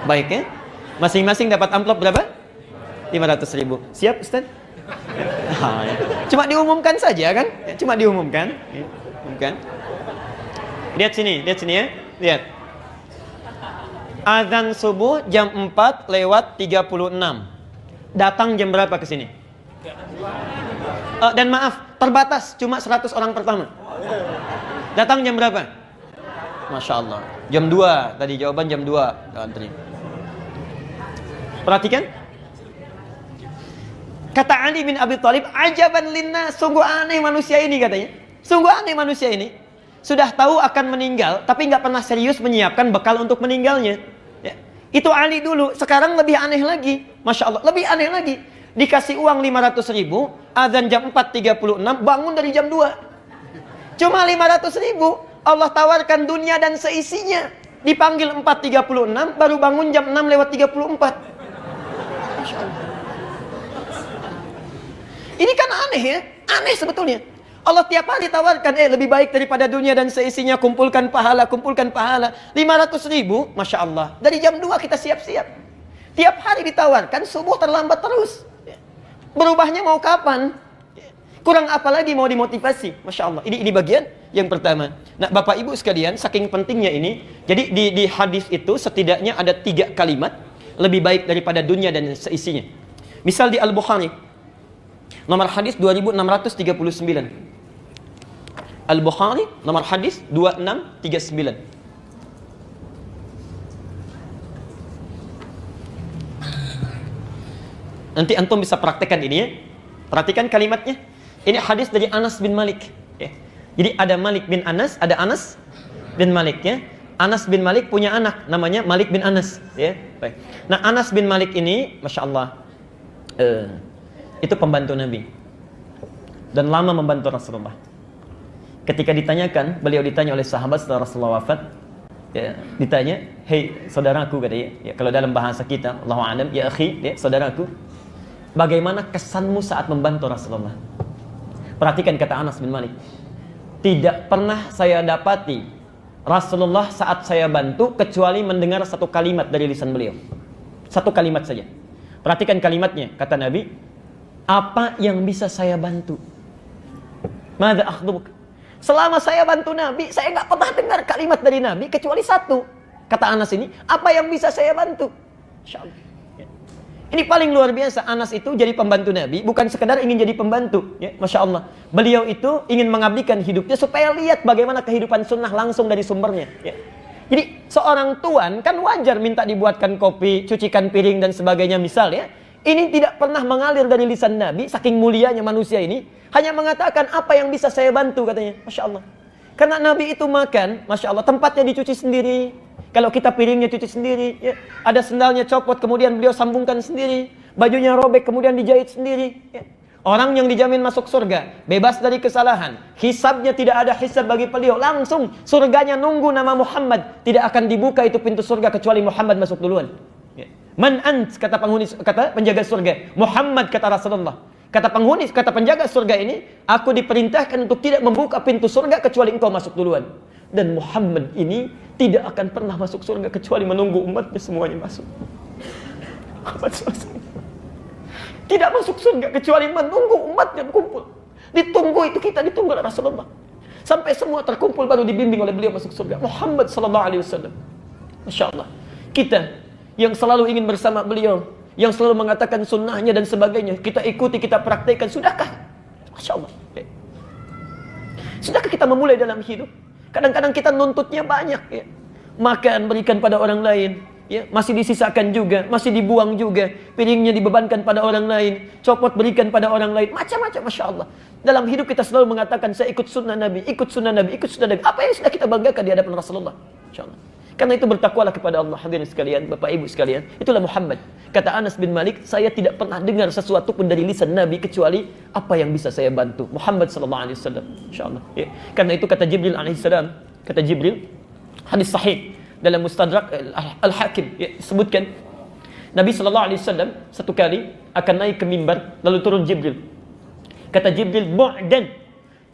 Baik ya? Masing-masing dapat amplop berapa? 500.000. Siap Ustadz? Ya. Cuma diumumkan saja kan? Cuma diumumkan. Umumkan. Lihat sini ya. Lihat. Azan subuh jam 4 lewat 36. Datang jam berapa ke sini? Dan maaf, terbatas cuma 100 orang pertama. Datang jam berapa? Masya Allah. Jam 2. Tadi jawaban jam 2. Perhatikan. Kata Ali bin Abi Thalib, ajaban linnas, sungguh aneh manusia ini katanya. Sungguh aneh manusia ini. Sudah tahu akan meninggal, tapi nggak pernah serius menyiapkan bekal untuk meninggalnya. Ya. Itu Ali dulu, sekarang lebih aneh lagi. Masya Allah, lebih aneh lagi. Dikasih uang 500.000, azan jam 4.36, bangun dari jam 2. Cuma 500.000, Allah tawarkan dunia dan seisinya. Dipanggil 4.36, baru bangun jam 6 lewat 34. Masya Allah. Ini kan aneh ya, aneh sebetulnya. Allah tiap hari tawarkan, lebih baik daripada dunia dan seisinya, kumpulkan pahala. 500.000, Masya Allah. Dari jam 2 kita siap-siap. Tiap hari ditawarkan, subuh terlambat terus. Berubahnya mau kapan? Kurang apa lagi mau dimotivasi? Masya Allah. Ini bagian yang pertama. Nah, Bapak Ibu sekalian, saking pentingnya ini, jadi di hadis itu setidaknya ada 3 kalimat lebih baik daripada dunia dan seisinya. Misal di Al-Bukhari, nomor hadis 2639. Al-Bukhari, nomor hadis 2639. Nanti antum bisa praktekkan ini ya. Perhatikan kalimatnya. Ini hadis dari Anas bin Malik. Ya. Jadi ada Malik bin Anas, ada Anas bin Malik ya. Anas bin Malik punya anak namanya Malik bin Anas. Ya. Baik. Nah Anas bin Malik ini, Masya Allah, itu pembantu Nabi. Dan lama membantu Rasulullah. Ketika ditanyakan, beliau ditanya oleh sahabat setelah Rasulullah wafat, ya, ditanya, hei saudaraku katanya, ya, kalau dalam bahasa kita, Allahu a'lam, ya akhi, ya, saudaraku, bagaimana kesanmu saat membantu Rasulullah? Perhatikan kata Anas bin Malik, tidak pernah saya dapati Rasulullah saat saya bantu kecuali mendengar satu kalimat dari lisan beliau, satu kalimat saja. Perhatikan kalimatnya, kata Nabi, apa yang bisa saya bantu? Madza akhdubuk? Selama saya bantu Nabi, saya nggak pernah dengar kalimat dari Nabi kecuali satu. Kata Anas ini, apa yang bisa saya bantu? Masya Allah. Ini paling luar biasa. Anas itu jadi pembantu Nabi, bukan sekedar ingin jadi pembantu. Ya, Masya Allah. Beliau itu ingin mengabdikan hidupnya supaya lihat bagaimana kehidupan sunnah langsung dari sumbernya. Ya. Jadi seorang tuan kan wajar minta dibuatkan kopi, cucikan piring dan sebagainya misal ya. Ini tidak pernah mengalir dari lisan Nabi, saking mulianya manusia ini. Hanya mengatakan apa yang bisa saya bantu katanya. Masya Allah. Karena Nabi itu makan, Masya Allah, tempatnya dicuci sendiri. Kalau kita piringnya cuci sendiri. Ya. Ada sendalnya copot, kemudian beliau sambungkan sendiri. Bajunya robek, kemudian dijahit sendiri. Ya. Orang yang dijamin masuk surga, bebas dari kesalahan. Hisabnya tidak ada hisab bagi beliau. Langsung surganya nunggu nama Muhammad. Tidak akan dibuka itu pintu surga kecuali Muhammad masuk duluan. Ya. Man ant, kata penghuni, kata penjaga surga. Muhammad, kata Rasulullah. Kata penghuni, kata penjaga surga ini, aku diperintahkan untuk tidak membuka pintu surga kecuali engkau masuk duluan. Dan Muhammad ini tidak akan pernah masuk surga kecuali menunggu umatnya semuanya masuk. Tidak masuk surga kecuali menunggu umatnya kumpul. Ditunggu itu kita ditunggu oleh Rasulullah. Sampai semua terkumpul baru dibimbing oleh beliau masuk surga. Muhammad sallallahu alaihi wasallam. Masya Allah. Kita yang selalu ingin bersama beliau, yang selalu mengatakan sunnahnya dan sebagainya, kita ikuti, kita praktekkan. Sudahkah? Masya Allah. Ya. Sudahkah kita memulai dalam hidup? Kadang-kadang kita nuntutnya banyak. Ya. Makan, berikan pada orang lain. Ya. Masih disisakan juga, masih dibuang juga. Piringnya dibebankan pada orang lain. Copot berikan pada orang lain. Macam-macam, Masya Allah. Dalam hidup kita selalu mengatakan, saya ikut sunnah Nabi, ikut sunnah Nabi, ikut sunnah Nabi. Apa yang sudah kita banggakan di hadapan Rasulullah? Masya Allah. Karena itu bertakwalah kepada Allah. Hadirin sekalian, Bapak Ibu sekalian, itulah Muhammad. Kata Anas bin Malik, saya tidak pernah dengar sesuatu pun dari lisan Nabi kecuali apa yang bisa saya bantu. Muhammad sallallahu alaihi wasallam. Insyaallah. Ya. Karena itu kata Jibril alaihi salam, kata Jibril, hadis sahih dalam Mustadrak Al-Hakim, ya, sebutkan Nabi sallallahu alaihi wasallam satu kali akan naik ke mimbar, lalu turun Jibril. Kata Jibril, bu'dan,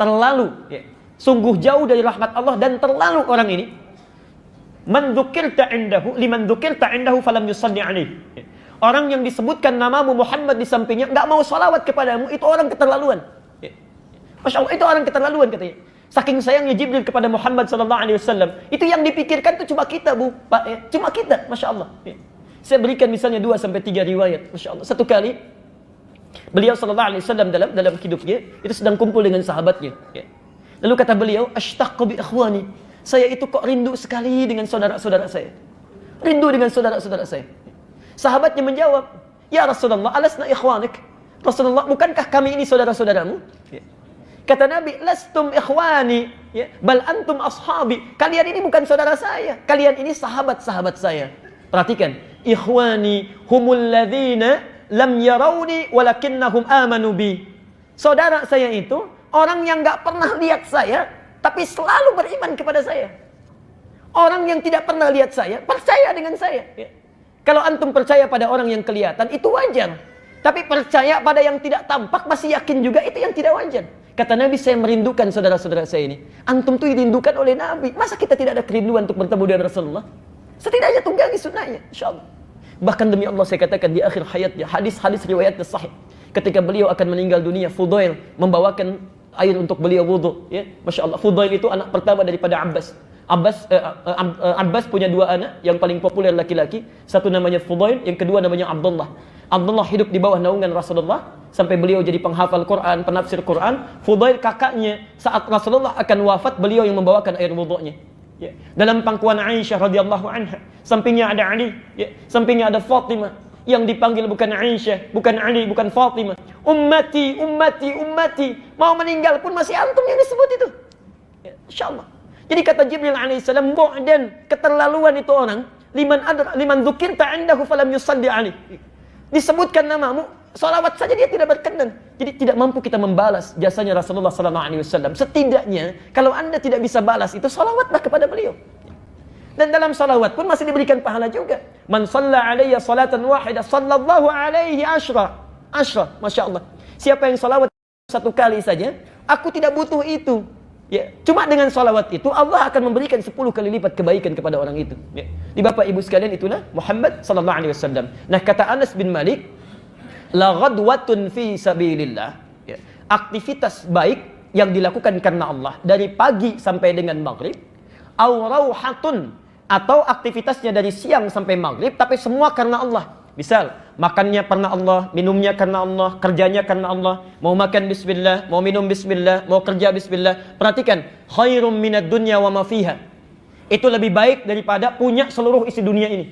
terlalu, ya, sungguh jauh dari rahmat Allah dan terlalu orang ini. Man dzukirta indahu liman dzukirta indahu falam yusalli alaihi. Orang yang disebutkan namamu Muhammad di sampingnya enggak mau salawat kepadamu, itu orang keterlaluan. Masya Allah, itu orang keterlaluan katanya. Saking sayangnya Jibril kepada Muhammad sallallahu alaihi wasallam, itu yang dipikirkan itu cuma kita, Bu, Pak, ya. Cuma kita, Masya Allah. Saya berikan misalnya 2 sampai 3 riwayat, Masya Allah. Satu kali beliau sallallahu alaihi wasallam dalam hidupnya itu sedang kumpul dengan sahabatnya, ya. Lalu kata beliau, ashtaqu bi ikhwani. Saya itu kok rindu sekali dengan saudara-saudara saya. Rindu dengan saudara-saudara saya. Sahabatnya menjawab, ya Rasulullah, alasna ikhwanik. Rasulullah, bukankah kami ini saudara-saudaramu? Ya. Kata Nabi, lastum ikhwani, ya, bal antum ashabi. Kalian ini bukan saudara saya. Kalian ini sahabat-sahabat saya. Perhatikan, ikhwani humul ladzina lam yarawni walakinnahum amanu bi. Saudara saya itu orang yang enggak pernah lihat saya, tapi selalu beriman kepada saya. Orang yang tidak pernah lihat saya, percaya dengan saya. Ya. Kalau antum percaya pada orang yang kelihatan, itu wajar. Tapi percaya pada yang tidak tampak, masih yakin juga, itu yang tidak wajar. Kata Nabi, saya merindukan saudara-saudara saya ini. Antum tuh dirindukan oleh Nabi. Masa kita tidak ada kerinduan untuk bertemu dengan Rasulullah? Setidaknya tunggangi sunnahnya, insyaAllah. Bahkan demi Allah saya katakan di akhir hayatnya, hadis-hadis riwayat sahih. Ketika beliau akan meninggal dunia, Fudail membawakan air untuk beliau wudu, ya. Masya Allah. Fudail itu anak pertama daripada Abbas. Abbas punya 2 anak yang paling populer laki-laki. Satu namanya Fudail, yang kedua namanya Abdullah. Abdullah hidup di bawah naungan Rasulullah sampai beliau jadi penghafal Quran, penafsir Quran. Fudail kakaknya, saat Rasulullah akan wafat, beliau yang membawakan air wudunya. Ya. Dalam pangkuan Aisyah radhiyallahu anha, sampingnya ada Ali, ya. Sampingnya ada Fatimah. Yang dipanggil bukan Aisyah, bukan Ali, bukan Fatimah. Ummati, ummati, ummati. Mau meninggal pun masih antum yang disebut itu. Ya, insyaallah. Jadi kata Jibril alaihissalam, bu'dan, keterlaluan itu orang. Liman dzukirta indahu falam yusalli alaihi. Disebutkan namamu, salawat saja dia tidak berkenan. Jadi tidak mampu kita membalas jasanya Rasulullah sallallahu alaihi wasallam. Setidaknya kalau Anda tidak bisa balas itu, salawatlah kepada beliau. Dan dalam salawat pun masih diberikan pahala juga. Man shalla alayya salatan wahidah, sallallahu alaihi asyra. Masya Allah. Siapa yang salawat 1 kali saja, aku tidak butuh itu. Ya, cuma dengan salawat itu Allah akan memberikan 10 kali lipat kebaikan kepada orang itu. Ya. Di Bapak Ibu sekalian, itulah Muhammad sallallahu alaihi wasallam. Nah, kata Anas bin Malik, la ghadwatun fi sabilillah. Ya. Aktivitas baik yang dilakukan karena Allah dari pagi sampai dengan maghrib, au rauhatun, atau aktivitasnya dari siang sampai maghrib, tapi semua karena Allah. Misal, makannya karena Allah, minumnya karena Allah, kerjanya karena Allah. Mau makan bismillah, mau minum bismillah, mau kerja bismillah. Perhatikan, khairum minad dunya wa ma fiha. Itu lebih baik daripada punya seluruh isi dunia ini.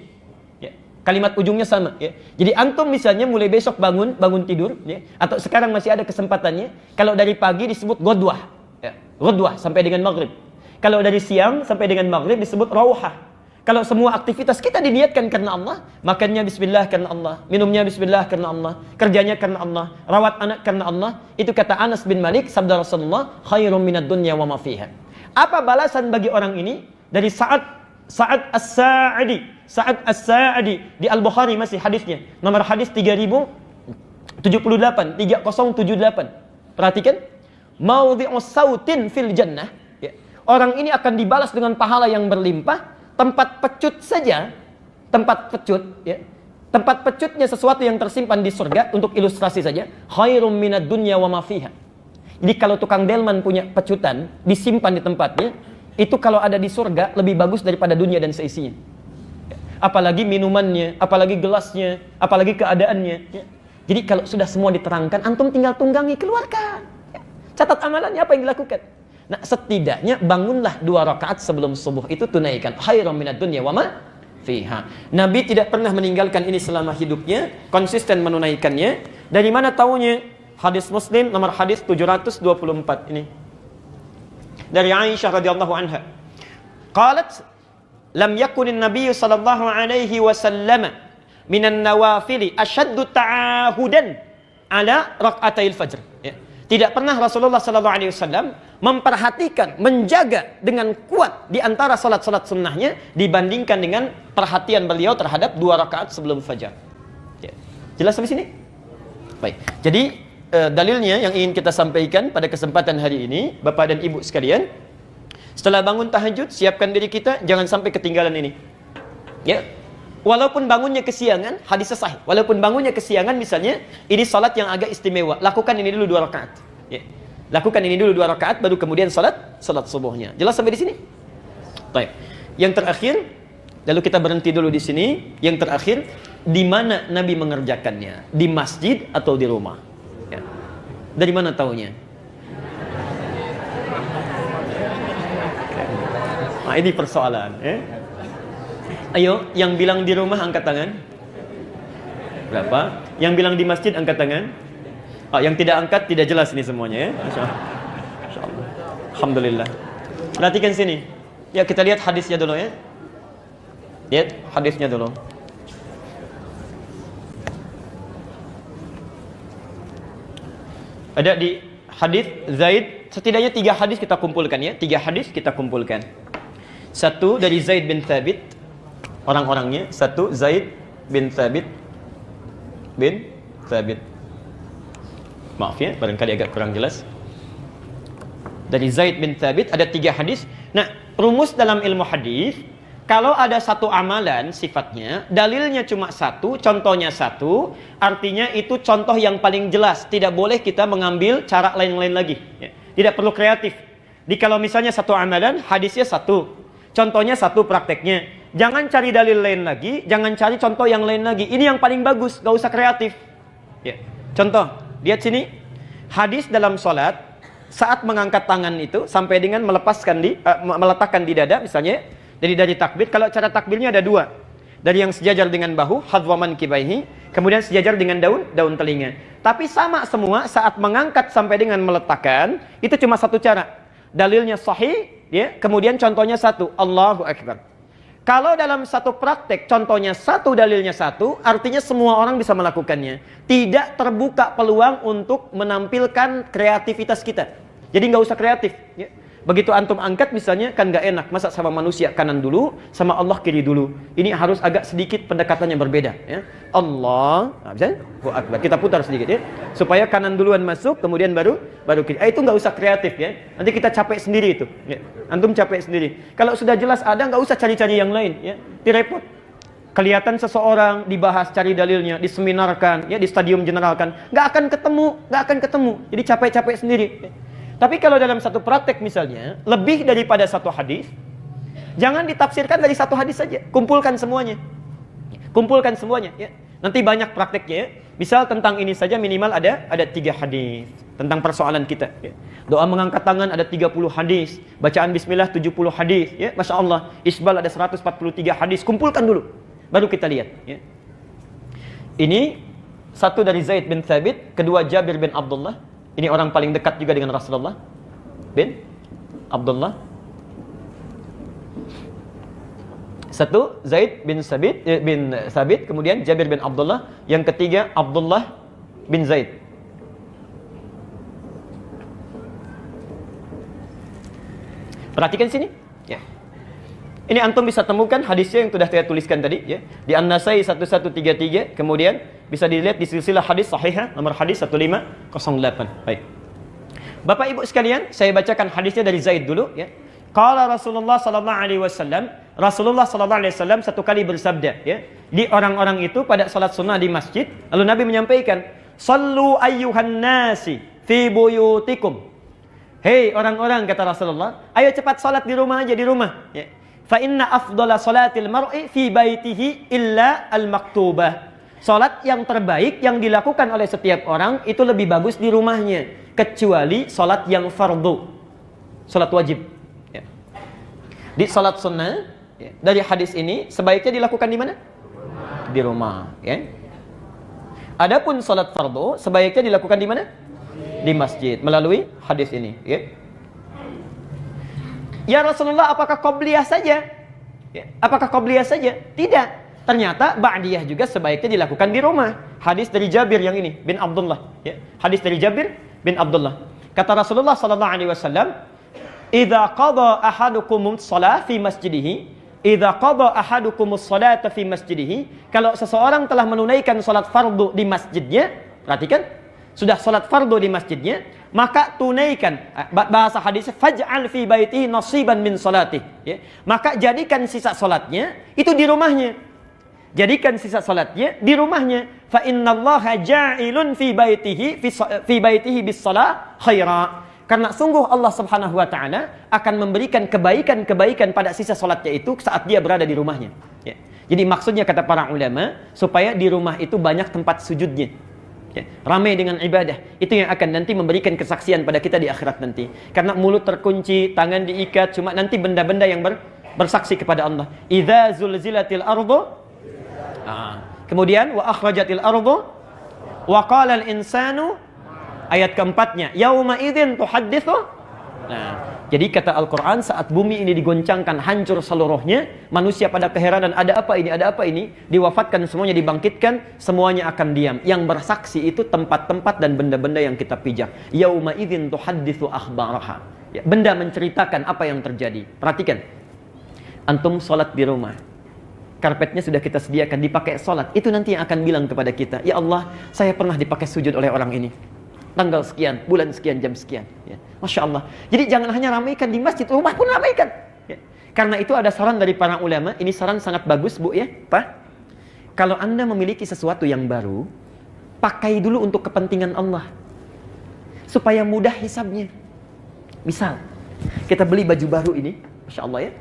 Ya. Kalimat ujungnya sama. Ya. Jadi antum misalnya mulai besok bangun tidur, ya, atau sekarang masih ada kesempatannya. Kalau dari pagi disebut godwah, ya, godwah sampai dengan maghrib. Kalau dari siang sampai dengan maghrib disebut rauhah. Kalau semua aktivitas kita diniatkan karena Allah, makannya bismillah karena Allah, minumnya bismillah karena Allah, kerjanya karena Allah, rawat anak karena Allah, itu kata Anas bin Malik, sabda Rasulullah, khairum minad dunya wa ma fiha. Apa balasan bagi orang ini? Dari Sa'ad As-Sa'idi. Sa'ad As-Sa'idi di Al-Bukhari masih hadisnya. Nomor hadis 3078. Perhatikan. Maudhi'us sautin fil jannah. Ya. Orang ini akan dibalas dengan pahala yang berlimpah. Tempat pecut saja, tempat pecut, ya. Tempat pecutnya sesuatu yang tersimpan di surga, untuk ilustrasi saja, khairum minad dunya wa ma fiha. Jadi kalau tukang delman punya pecutan disimpan di tempatnya, itu kalau ada di surga lebih bagus daripada dunia dan seisinya. apalagi minumannya, apalagi gelasnya, apalagi keadaannya. Ya. Jadi kalau sudah semua diterangkan, antum tinggal tunggangi, keluarkan. Ya. Catat amalannya apa yang dilakukan. Nah, setidaknya bangunlah 2 rakaat sebelum subuh itu tunaikan. Khairum minad dunya wa ma fiha. Nabi tidak pernah meninggalkan ini selama hidupnya, konsisten menunaikannya. Dari mana taunya? Hadis Muslim nomor hadis 724 ini. Dari Aisyah radhiyallahu anha. Qalat lam yakunin nabiyyu sallallahu alaihi wasallam minan nawafili asyaddu ta'ahudan ala rak'atayil fajr. Ya. Tidak pernah Rasulullah sallallahu alaihi wasallam memperhatikan, menjaga dengan kuat di antara salat-salat sunnahnya dibandingkan dengan perhatian beliau terhadap 2 rakaat sebelum fajar. Ya. Jelas sampai sini? Baik. Jadi dalilnya yang ingin kita sampaikan pada kesempatan hari ini, Bapak dan Ibu sekalian, setelah bangun tahajud, siapkan diri kita jangan sampai ketinggalan ini. Ya. Walaupun bangunnya kesiangan, hadis sahih. Walaupun bangunnya kesiangan misalnya, ini salat yang agak istimewa. Lakukan ini dulu 2 rakaat. Ya. Lakukan ini dulu 2 rakaat baru kemudian salat subuhnya. Jelas sampai di sini? Baik. Yang terakhir, lalu kita berhenti dulu di sini. Yang terakhir, di mana Nabi mengerjakannya? Di masjid atau di rumah? Ya. Dari mana taunya? Nah, ini persoalan. Ayo, yang bilang di rumah angkat tangan. Berapa? Yang bilang di masjid angkat tangan. Oh, yang tidak angkat tidak jelas ini semuanya ya. Masya Allah. Alhamdulillah. Perhatikan sini. Ya, kita lihat hadisnya dulu ya. Lihat hadisnya dulu. Ada di hadis Zaid, setidaknya 3 hadis kita kumpulkan ya. 3 hadis kita kumpulkan. 1 dari Zaid bin Thabit, orang-orangnya. 1 Zaid bin Thabit Maaf ya, barangkali agak kurang jelas. Dari Zaid bin Thabit ada 3 hadis. Nah, rumus dalam ilmu hadis, kalau ada satu amalan sifatnya, dalilnya cuma 1, contohnya 1, artinya itu contoh yang paling jelas. Tidak boleh kita mengambil cara lain-lain lagi. Ya. Tidak perlu kreatif. Jadi kalau misalnya satu amalan, hadisnya 1, contohnya 1 prakteknya. Jangan cari dalil lain lagi, jangan cari contoh yang lain lagi. Ini yang paling bagus, gak usah kreatif. Ya. Contoh, lihat sini. Hadis dalam sholat, saat mengangkat tangan itu, sampai dengan meletakkan di dada, misalnya, dari takbir. Kalau cara takbirnya ada 2. Dari yang sejajar dengan bahu, hadwaman kibaihi, kemudian sejajar dengan daun telinga. Tapi sama semua, saat mengangkat sampai dengan meletakkan, itu cuma 1 cara. Dalilnya sahih, ya, kemudian contohnya 1, Allahu Akbar. Kalau dalam satu praktek, contohnya 1, dalilnya 1, artinya semua orang bisa melakukannya. Tidak terbuka peluang untuk menampilkan kreativitas kita. Jadi nggak usah kreatif. Ya. Begitu antum angkat misalnya, kan nggak enak. Masa sama manusia kanan dulu, sama Allah kiri dulu. Ini harus agak sedikit pendekatannya berbeda. Ya. Allah, bisa? Akbar. Kita putar sedikit ya, supaya kanan duluan masuk, kemudian baru kiri. Itu nggak usah kreatif ya. Nanti kita capek sendiri itu. Ya. Antum capek sendiri. Kalau sudah jelas ada, nggak usah cari-cari yang lain. Ya. Direpot. Kelihatan seseorang dibahas, cari dalilnya, diseminarkan, ya, di stadium generalkan, nggak akan ketemu. Jadi capek-capek sendiri. Ya. Tapi kalau dalam satu praktek misalnya, lebih daripada 1 hadis, jangan ditafsirkan dari 1 hadis saja. Kumpulkan semuanya. Ya. Nanti banyak prakteknya ya. Misal tentang ini saja minimal ada 3 hadis. Tentang persoalan kita. Ya. Doa mengangkat tangan ada 30 hadis. Bacaan bismillah 70 hadis. Ya. Masya Allah. Isbal ada 143 hadis. Kumpulkan dulu. Baru kita lihat. Ya. Ini 1 dari Zaid bin Thabit. 2 Jabir bin Abdullah. Ini orang paling dekat juga dengan Rasulullah bin Abdullah. 1 Zaid bin Thabit, kemudian Jabir bin Abdullah. Yang ketiga Abdullah bin Zaid. Perhatikan sini. Ya. Ini antum bisa temukan hadisnya yang sudah saya tuliskan tadi. Ya. Di An-Nasai 1133, kemudian bisa dilihat di silsilah hadis sahihah nomor hadis 1508. Baik. Bapak Ibu sekalian, saya bacakan hadisnya dari Zaid dulu ya. Qala Rasulullah sallallahu alaihi wasallam, Rasulullah sallallahu alaihi wasallam satu kali bersabda ya, di orang-orang itu pada salat sunnah di masjid, lalu Nabi menyampaikan, "Shallu ayyuhan nasi fi buyutikum." Hei orang-orang, kata Rasulullah, ayo cepat salat di rumah aja, di rumah ya. Fa inna afdhala salatil mar'i fi baitihi illa al-maktubah. Salat yang terbaik yang dilakukan oleh setiap orang itu lebih bagus di rumahnya, kecuali salat yang fardu, salat wajib. Ya. Di salat sunnah, ya, dari hadis ini sebaiknya dilakukan di mana? Di rumah. Ya. Adapun salat fardu sebaiknya dilakukan di mana? Di masjid, melalui hadis ini. Ya. Ya Rasulullah, apakah qabliyah saja? Ya. Apakah qabliyah saja? Tidak. Ternyata ba'diyah juga sebaiknya dilakukan di rumah. Hadis dari Jabir yang ini bin Abdullah. Ya. Hadis dari Jabir bin Abdullah. Kata Rasulullah sallallahu alaihi wasallam, "Idza qada ahadukumus shalah fi masjidihi, idza qada ahadukumus shalata fi masjidihi." Kalau seseorang telah menunaikan salat fardu di masjidnya, perhatikan, sudah salat fardu di masjidnya, maka tunaikan, bahasa hadisnya, faj'al fi baitihi nasiban min salatih. Ya. Maka jadikan sisa salatnya itu di rumahnya. Jadikan sisa salatnya di rumahnya. Fa innallaha ja'ilun fi baitihi bis shalah khaira. Karena sungguh Allah Subhanahu wa taala akan memberikan kebaikan-kebaikan pada sisa salatnya itu saat dia berada di rumahnya. Ya. Jadi maksudnya kata para ulama, supaya di rumah itu banyak tempat sujudnya. Ya. Ramai dengan ibadah. Itu yang akan nanti memberikan kesaksian pada kita di akhirat nanti. Karena mulut terkunci, tangan diikat, cuma nanti benda-benda yang bersaksi kepada Allah. Idza zulzilatil ardu. Kemudian wa akhrajatil ardu wa qala al insanu, ayat keempatnya, yauma idzin tuhadditsu. Nah, jadi kata Al-Qur'an, saat bumi ini digoncangkan hancur seluruhnya, manusia pada keheranan, ada apa ini, diwafatkan semuanya, dibangkitkan, semuanya akan diam. Yang bersaksi itu tempat-tempat dan benda-benda yang kita pijak. Yauma idzin tuhadditsu akhbaraha. Ya, benda menceritakan apa yang terjadi. Perhatikan. Antum salat di rumah. Karpetnya sudah kita sediakan, dipakai sholat. Itu nanti yang akan bilang kepada kita, ya Allah, saya pernah dipakai sujud oleh orang ini. Tanggal sekian, bulan sekian, jam sekian. Ya. Masya Allah. Jadi jangan hanya ramaikan di masjid, rumah pun ramaikan. Ya. Karena itu ada saran dari para ulama, ini saran sangat bagus Bu ya, Pak. Kalau Anda memiliki sesuatu yang baru, pakai dulu untuk kepentingan Allah. Supaya mudah hisabnya. Misal, kita beli baju baru ini, Masya Allah ya.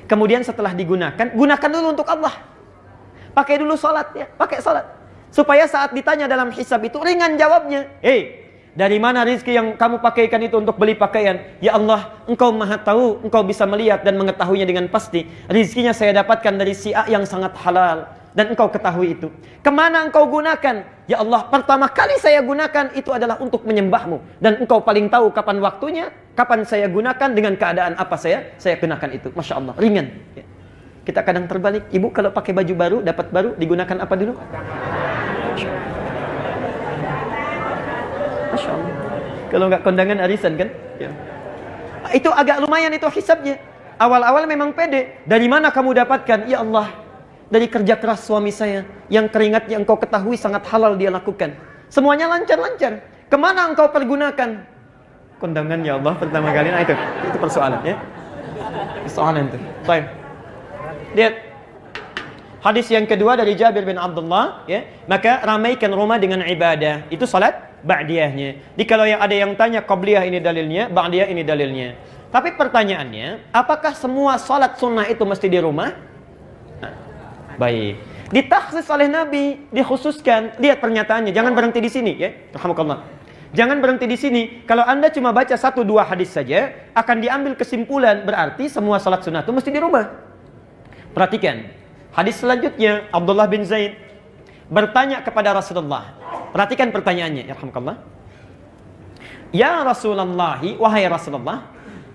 Kemudian setelah digunakan, gunakan dulu untuk Allah. Pakai dulu sholat ya, pakai sholat. Supaya saat ditanya dalam hisab itu ringan jawabnya. Dari mana rezeki yang kamu pakaikan itu untuk beli pakaian? Ya Allah, Engkau Maha tahu, Engkau bisa melihat dan mengetahuinya dengan pasti. Rezekinya saya dapatkan dari si A yang sangat halal. Dan Engkau ketahui itu. Kemana Engkau gunakan? Ya Allah, pertama kali saya gunakan itu adalah untuk menyembahmu. Dan Engkau paling tahu kapan waktunya, kapan saya gunakan, dengan keadaan apa saya gunakan itu. Masya Allah, ringan. Ya. Kita kadang terbalik. Ibu kalau pakai baju baru, dapat baru, digunakan apa dulu? Masya Allah. Kalau nggak kondangan arisan kan? Ya. Itu agak lumayan itu hisabnya. Awal-awal memang pede. Dari mana kamu dapatkan? Ya Allah, dari kerja keras suami saya, yang keringatnya Engkau ketahui sangat halal dia lakukan. Semuanya lancar-lancar. Kemana Engkau pergunakan? Kondangan ya Allah pertama kali. Nah itu persoalan ya. Persoalan itu. Baik. Lihat. Hadis yang kedua dari Jabir bin Abdullah ya. Maka ramaikan rumah dengan ibadah. Itu salat ba'diyahnya. Jadi kalau yang ada yang tanya qabliyah ini dalilnya, ba'diyah ini dalilnya. Tapi pertanyaannya, apakah semua salat sunnah itu mesti di rumah? Baik. Ditakhsis oleh Nabi, dikhususkan. Lihat pernyataannya, jangan berhenti di sini ya. Rahmakallah. Jangan berhenti di sini. Kalau Anda cuma baca 1-2 hadis saja, akan diambil kesimpulan berarti semua salat sunnah itu mesti di rumah. Perhatikan. Hadis selanjutnya, Abdullah bin Zaid bertanya kepada Rasulullah. Perhatikan pertanyaannya, ya rahmakallah. Ya Rasulullah, wahai Rasulullah,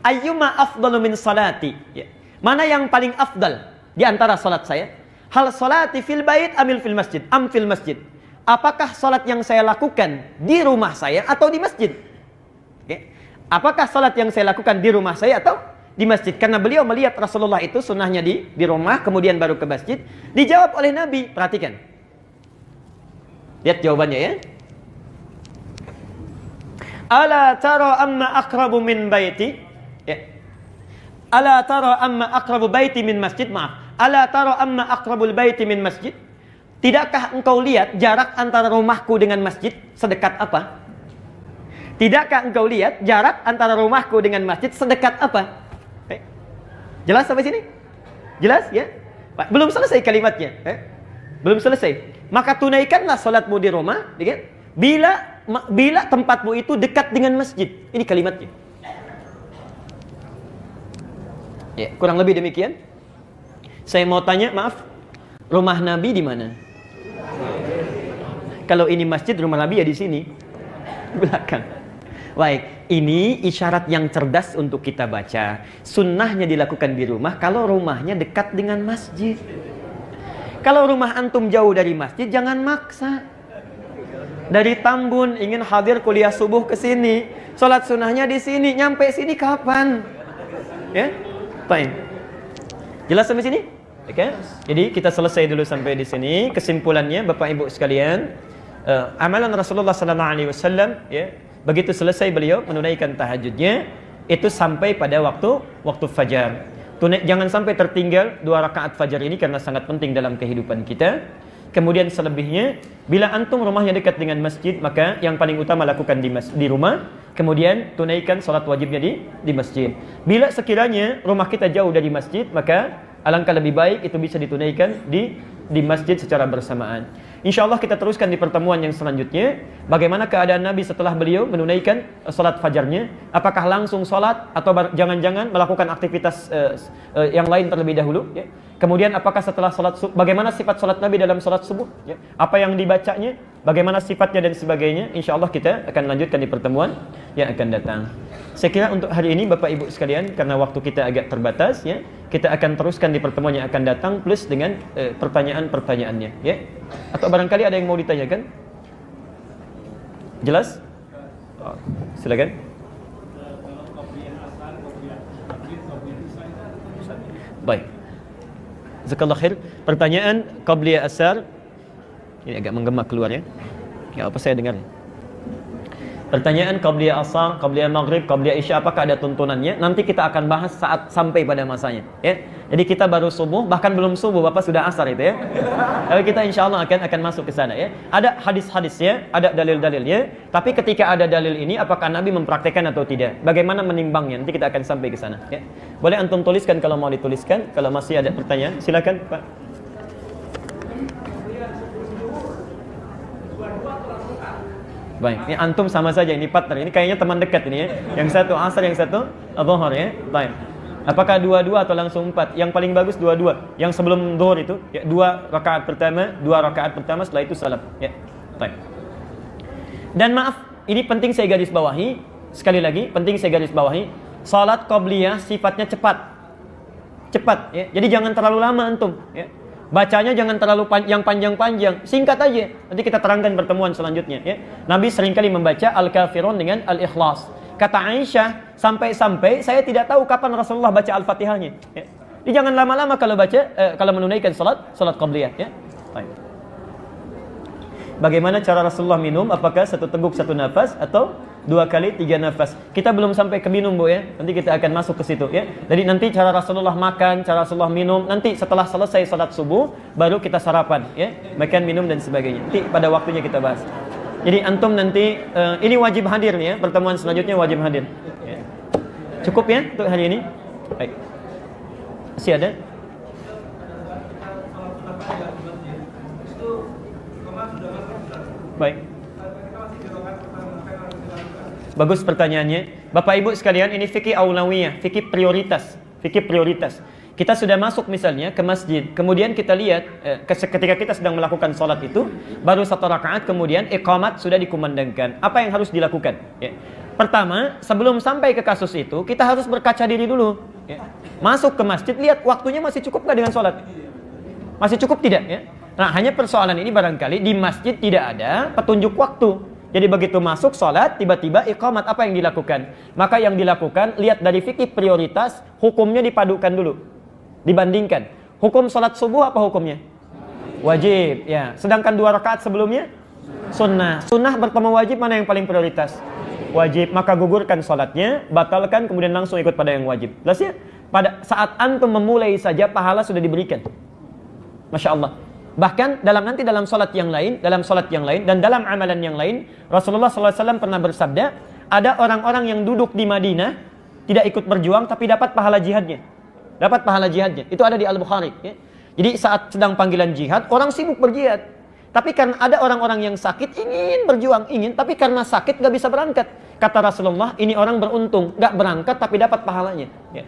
ayyuma afdalu min salati? Ya. Mana yang paling afdal di antara salat saya? Hal salati fil bait amil fil masjid, am fil masjid. Apakah salat yang saya lakukan di rumah saya atau di masjid? Okay. Apakah salat yang saya lakukan di rumah saya atau di masjid? Karena beliau melihat Rasulullah itu sunnahnya di rumah, kemudian baru ke masjid. Dijawab oleh Nabi. Perhatikan. Lihat jawabannya ya. Ala tara amma aqrabu min baiti? Ya. Ala tara amma aqrabu baiti min masjid? Maaf. Ala tara amma aqrabul baiti min masjid? Tidakkah engkau lihat jarak antara rumahku dengan masjid sedekat apa? Tidakkah engkau lihat jarak antara rumahku dengan masjid sedekat apa? Jelas sampai sini? Jelas ya? Belum selesai kalimatnya. Belum selesai. Maka tunaikanlah salatmu di rumah, ya kan? Bila tempatmu itu dekat dengan masjid. Ini kalimatnya. Ya, kurang lebih demikian. Saya mau tanya, maaf, rumah Nabi di mana? Kalau ini masjid, rumah Nabi ya di sini, belakang. Baik, ini isyarat yang cerdas untuk kita baca. Sunnahnya dilakukan di rumah kalau rumahnya dekat dengan masjid. Kalau rumah antum jauh dari masjid, jangan maksa. Dari Tambun ingin hadir kuliah subuh ke sini, sholat sunnahnya di sini, nyampe sini kapan? Ya, baik. Jelas sampai sini? Oke. Jadi kita selesai dulu sampai di sini. Kesimpulannya, Bapak Ibu sekalian, amalan Rasulullah sallallahu alaihi wasallam, ya, begitu selesai beliau menunaikan tahajudnya, itu sampai pada waktu fajar. Jangan sampai tertinggal 2 rakaat fajar ini karena sangat penting dalam kehidupan kita. Kemudian selebihnya, bila antum rumahnya dekat dengan masjid, maka yang paling utama lakukan di rumah. Kemudian tunaikan salat wajibnya di masjid. Bila sekiranya rumah kita jauh dari masjid, maka alangkah lebih baik itu bisa ditunaikan di masjid secara bersamaan. InsyaAllah kita teruskan di pertemuan yang selanjutnya. Bagaimana keadaan Nabi setelah beliau menunaikan salat fajarnya? Apakah langsung salat atau jangan-jangan melakukan aktivitas yang lain terlebih dahulu? Ya. Kemudian apakah setelah salat subuh, bagaimana sifat salat Nabi dalam salat subuh? Ya. Apa yang dibacanya? Bagaimana sifatnya dan sebagainya? InsyaAllah kita akan lanjutkan di pertemuan yang akan datang. Saya kira untuk hari ini Bapak Ibu sekalian, karena waktu kita agak terbatas, ya, kita akan teruskan di pertemuan yang akan datang plus dengan pertanyaan-pertanyaannya, ya. Atau barangkali ada yang mau ditanyakan? Jelas? Oh, silakan. Baik. Jazakallahu khair. Pertanyaan qabliyah asar. Ini agak menggema keluar ya. Enggak apa saya dengar. Pertanyaan qabliyah asar, qabliyah maghrib, qabliyah isya, apakah ada tuntunannya? Nanti kita akan bahas saat sampai pada masanya, ya. Jadi kita baru subuh, bahkan belum subuh Bapak sudah asar itu ya. Tapi kita insyaallah akan masuk ke sana ya. Ada hadis-hadisnya, ada dalil-dalilnya, tapi ketika ada dalil ini apakah Nabi mempraktekkan atau tidak? Bagaimana menimbangnya? Nanti kita akan sampai ke sana, ya. Boleh antum tuliskan kalau mau dituliskan, kalau masih ada pertanyaan silakan, Pak. Baik, ini antum sama saja, ini partner. Ini kayaknya teman dekat ini ya. Yang satu asar, yang satu dhuhur ya. Baik. Apakah 2-2 atau langsung 4? Yang paling bagus 2-2. Yang sebelum dhuhur itu ya 2 rakaat pertama, setelah itu salam ya. Baik. Dan maaf, ini penting saya garis bawahi. Sekali lagi, penting saya garis bawahi. Salat qabliyah sifatnya cepat. Cepat ya. Jadi jangan terlalu lama antum ya. Bacanya jangan terlalu panjang-panjang, singkat aja. Nanti kita terangkan pertemuan selanjutnya ya. Nabi seringkali membaca Al-Kafirun dengan Al-Ikhlas. Kata Aisyah, sampai-sampai saya tidak tahu kapan Rasulullah baca Al-Fatihahnya ya. Jadi jangan lama-lama kalau kalau menunaikan salat qabliyah ya. Baik. Bagaimana cara Rasulullah minum? Apakah 1 teguk 1 nafas atau 2 kali 3 nafas? Kita belum sampai ke minum, Bu ya. Nanti kita akan masuk ke situ ya. Jadi nanti cara Rasulullah makan, cara Rasulullah minum, nanti setelah selesai salat subuh baru kita sarapan ya. Makan, minum dan sebagainya. Nanti pada waktunya kita bahas. Jadi antum nanti ini wajib hadir nih ya. Pertemuan selanjutnya wajib hadir. Ya. Cukup ya untuk hari ini? Baik. Masih ada? Baik. Bagus pertanyaannya. Bapak Ibu sekalian, ini fikih aulawiyah, fikih prioritas. Kita sudah masuk misalnya ke masjid, kemudian kita lihat ketika kita sedang melakukan sholat itu baru 1 rakaat, kemudian iqamat sudah dikumandangkan. Apa yang harus dilakukan? Ya. Pertama, sebelum sampai ke kasus itu, kita harus berkaca diri dulu. Ya. Masuk ke masjid, lihat waktunya masih cukup nggak dengan sholat? Masih cukup tidak? Ya. Nah, hanya persoalan ini barangkali di masjid tidak ada petunjuk waktu. Jadi begitu masuk sholat, tiba-tiba iqamat, apa yang dilakukan? Maka yang dilakukan, lihat dari fikih prioritas, hukumnya dipadukan dulu. Dibandingkan. Hukum sholat subuh apa hukumnya? Wajib. Ya. Sedangkan 2 rakaat sebelumnya? Sunnah. Sunnah bertemu wajib, mana yang paling prioritas? Wajib. Maka gugurkan sholatnya, batalkan, kemudian langsung ikut pada yang wajib. Jelas ya? Pada saat antum memulai saja, pahala sudah diberikan. Masya Allah. Bahkan dalam salat yang lain, dan dalam amalan yang lain, Rasulullah SAW pernah bersabda, ada orang-orang yang duduk di Madinah tidak ikut berjuang tapi dapat pahala jihadnya. dapat pahala jihadnya. Itu ada di Al-Bukhari. Ya. Jadi saat sedang panggilan jihad, orang sibuk berjihad. Tapi karena ada orang-orang yang sakit, ingin berjuang, tapi karena sakit nggak bisa berangkat. Kata Rasulullah, ini orang beruntung, nggak berangkat tapi dapat pahalanya. Ya.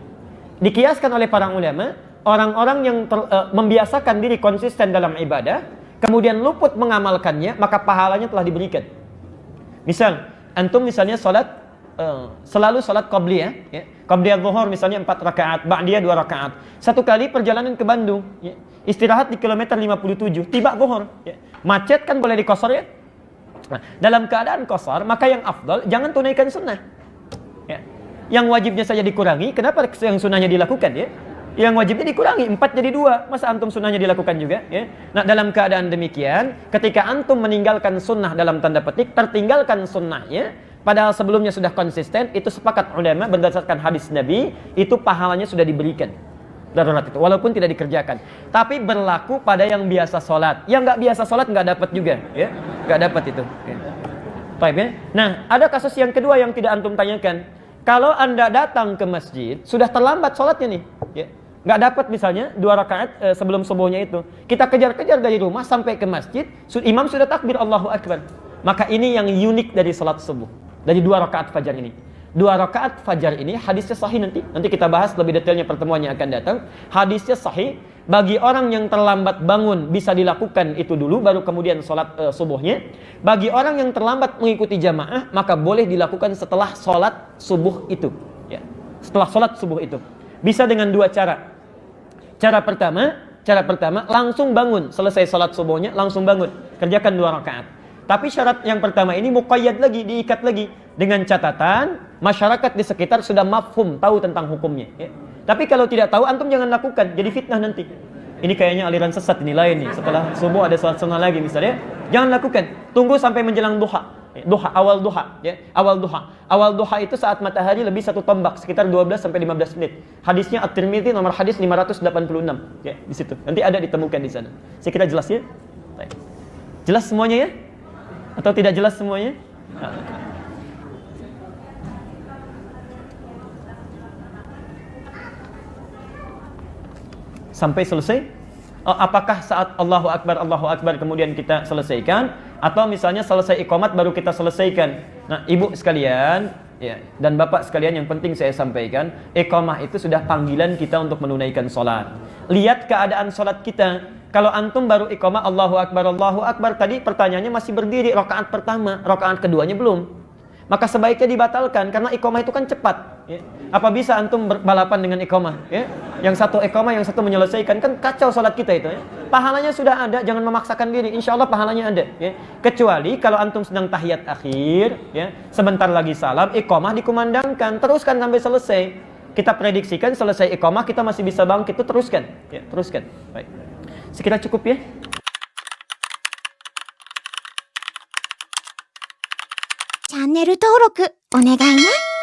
Dikiaskan oleh para ulama, orang-orang yang membiasakan diri konsisten dalam ibadah, kemudian luput mengamalkannya, maka pahalanya telah diberikan. Misal, antum misalnya selalu salat qabliyah, ya. Qabliyah zuhur misalnya 4 rakaat, ba'diyah 2 rakaat. Satu kali perjalanan ke Bandung, ya. Istirahat di kilometer 57, tiba zuhur, ya. Macet kan boleh dikosor ya. Nah, dalam keadaan kosor, maka yang afdal jangan tunaikan sunnah. Ya. Yang wajibnya saja dikurangi, kenapa yang sunnahnya dilakukan ya? Yang wajibnya dikurangi, 4 jadi 2. Masa antum sunnahnya dilakukan juga ya? Nah, dalam keadaan demikian, ketika antum meninggalkan sunnah dalam tanda petik, tertinggalkan sunnahnya, padahal sebelumnya sudah konsisten, itu sepakat ulama berdasarkan hadis Nabi, itu pahalanya sudah diberikan. Darurat itu, walaupun tidak dikerjakan. Tapi berlaku pada yang biasa sholat. Yang nggak biasa sholat nggak dapat juga, ya, nggak dapat itu. Ya. Baik, ya. Nah, ada kasus yang kedua yang tidak antum tanyakan. Kalau anda datang ke masjid, sudah terlambat sholatnya nih, ya. Nggak dapat misalnya 2 rakaat sebelum subuhnya itu. Kita kejar-kejar dari rumah sampai ke masjid, imam sudah takbir Allahu Akbar. Maka ini yang unik dari sholat subuh. Dari 2 rakaat fajar ini. 2 rakaat fajar ini hadisnya sahih nanti kita bahas lebih detailnya pertemuan yang akan datang. Hadisnya sahih, bagi orang yang terlambat bangun bisa dilakukan itu dulu baru kemudian sholat subuhnya. Bagi orang yang terlambat mengikuti jamaah maka boleh dilakukan setelah sholat subuh itu, ya. Setelah sholat subuh itu bisa dengan 2 cara. Cara pertama langsung bangun, selesai sholat subuhnya langsung bangun, kerjakan 2 rakaat. Tapi syarat yang pertama ini muqayyad lagi, diikat lagi dengan catatan masyarakat di sekitar sudah mafhum, tahu tentang hukumnya, ya. Tapi kalau tidak tahu antum jangan lakukan, jadi fitnah nanti. Ini kayaknya aliran sesat ini lain nih. Setelah subuh ada sholat sunnah lagi misalnya, jangan lakukan. Tunggu sampai menjelang duha. Awal duha, ya. Awal duha itu saat matahari lebih 1 tombak, sekitar 12 sampai 15 menit. Hadisnya At-Tirmidzi nomor hadis 586, ya, di situ. Nanti ada ditemukan di sana. Saya kira jelas ya? Baik. Jelas semuanya ya? Atau tidak jelas semuanya? Sampai selesai? Apakah saat Allahu Akbar kemudian kita selesaikan? Atau misalnya selesai iqamat baru kita selesaikan? Nah, ibu sekalian, ya, dan bapak sekalian, yang penting saya sampaikan, iqamah itu sudah panggilan kita untuk menunaikan sholat. Lihat keadaan sholat kita. Kalau antum baru iqamah Allahu Akbar tadi pertanyaannya masih berdiri rakaat pertama, rakaat keduanya belum. Maka sebaiknya dibatalkan karena iqamah itu kan cepat, ya. Apa bisa antum balapan dengan iqamah, ya? Yang satu iqamah, yang satu menyelesaikan, kan kacau salat kita itu, ya. Pahalanya sudah ada, jangan memaksakan diri. Insyaallah pahalanya ada, ya. Kecuali kalau antum sedang tahiyat akhir, ya, sebentar lagi salam, iqamah dikumandangkan, teruskan sampai selesai. Kita prediksikan selesai iqamah kita masih bisa bangkit, itu teruskan, ya, teruskan. Baik. Sekira cukup ya. チャンネル登録お願いね。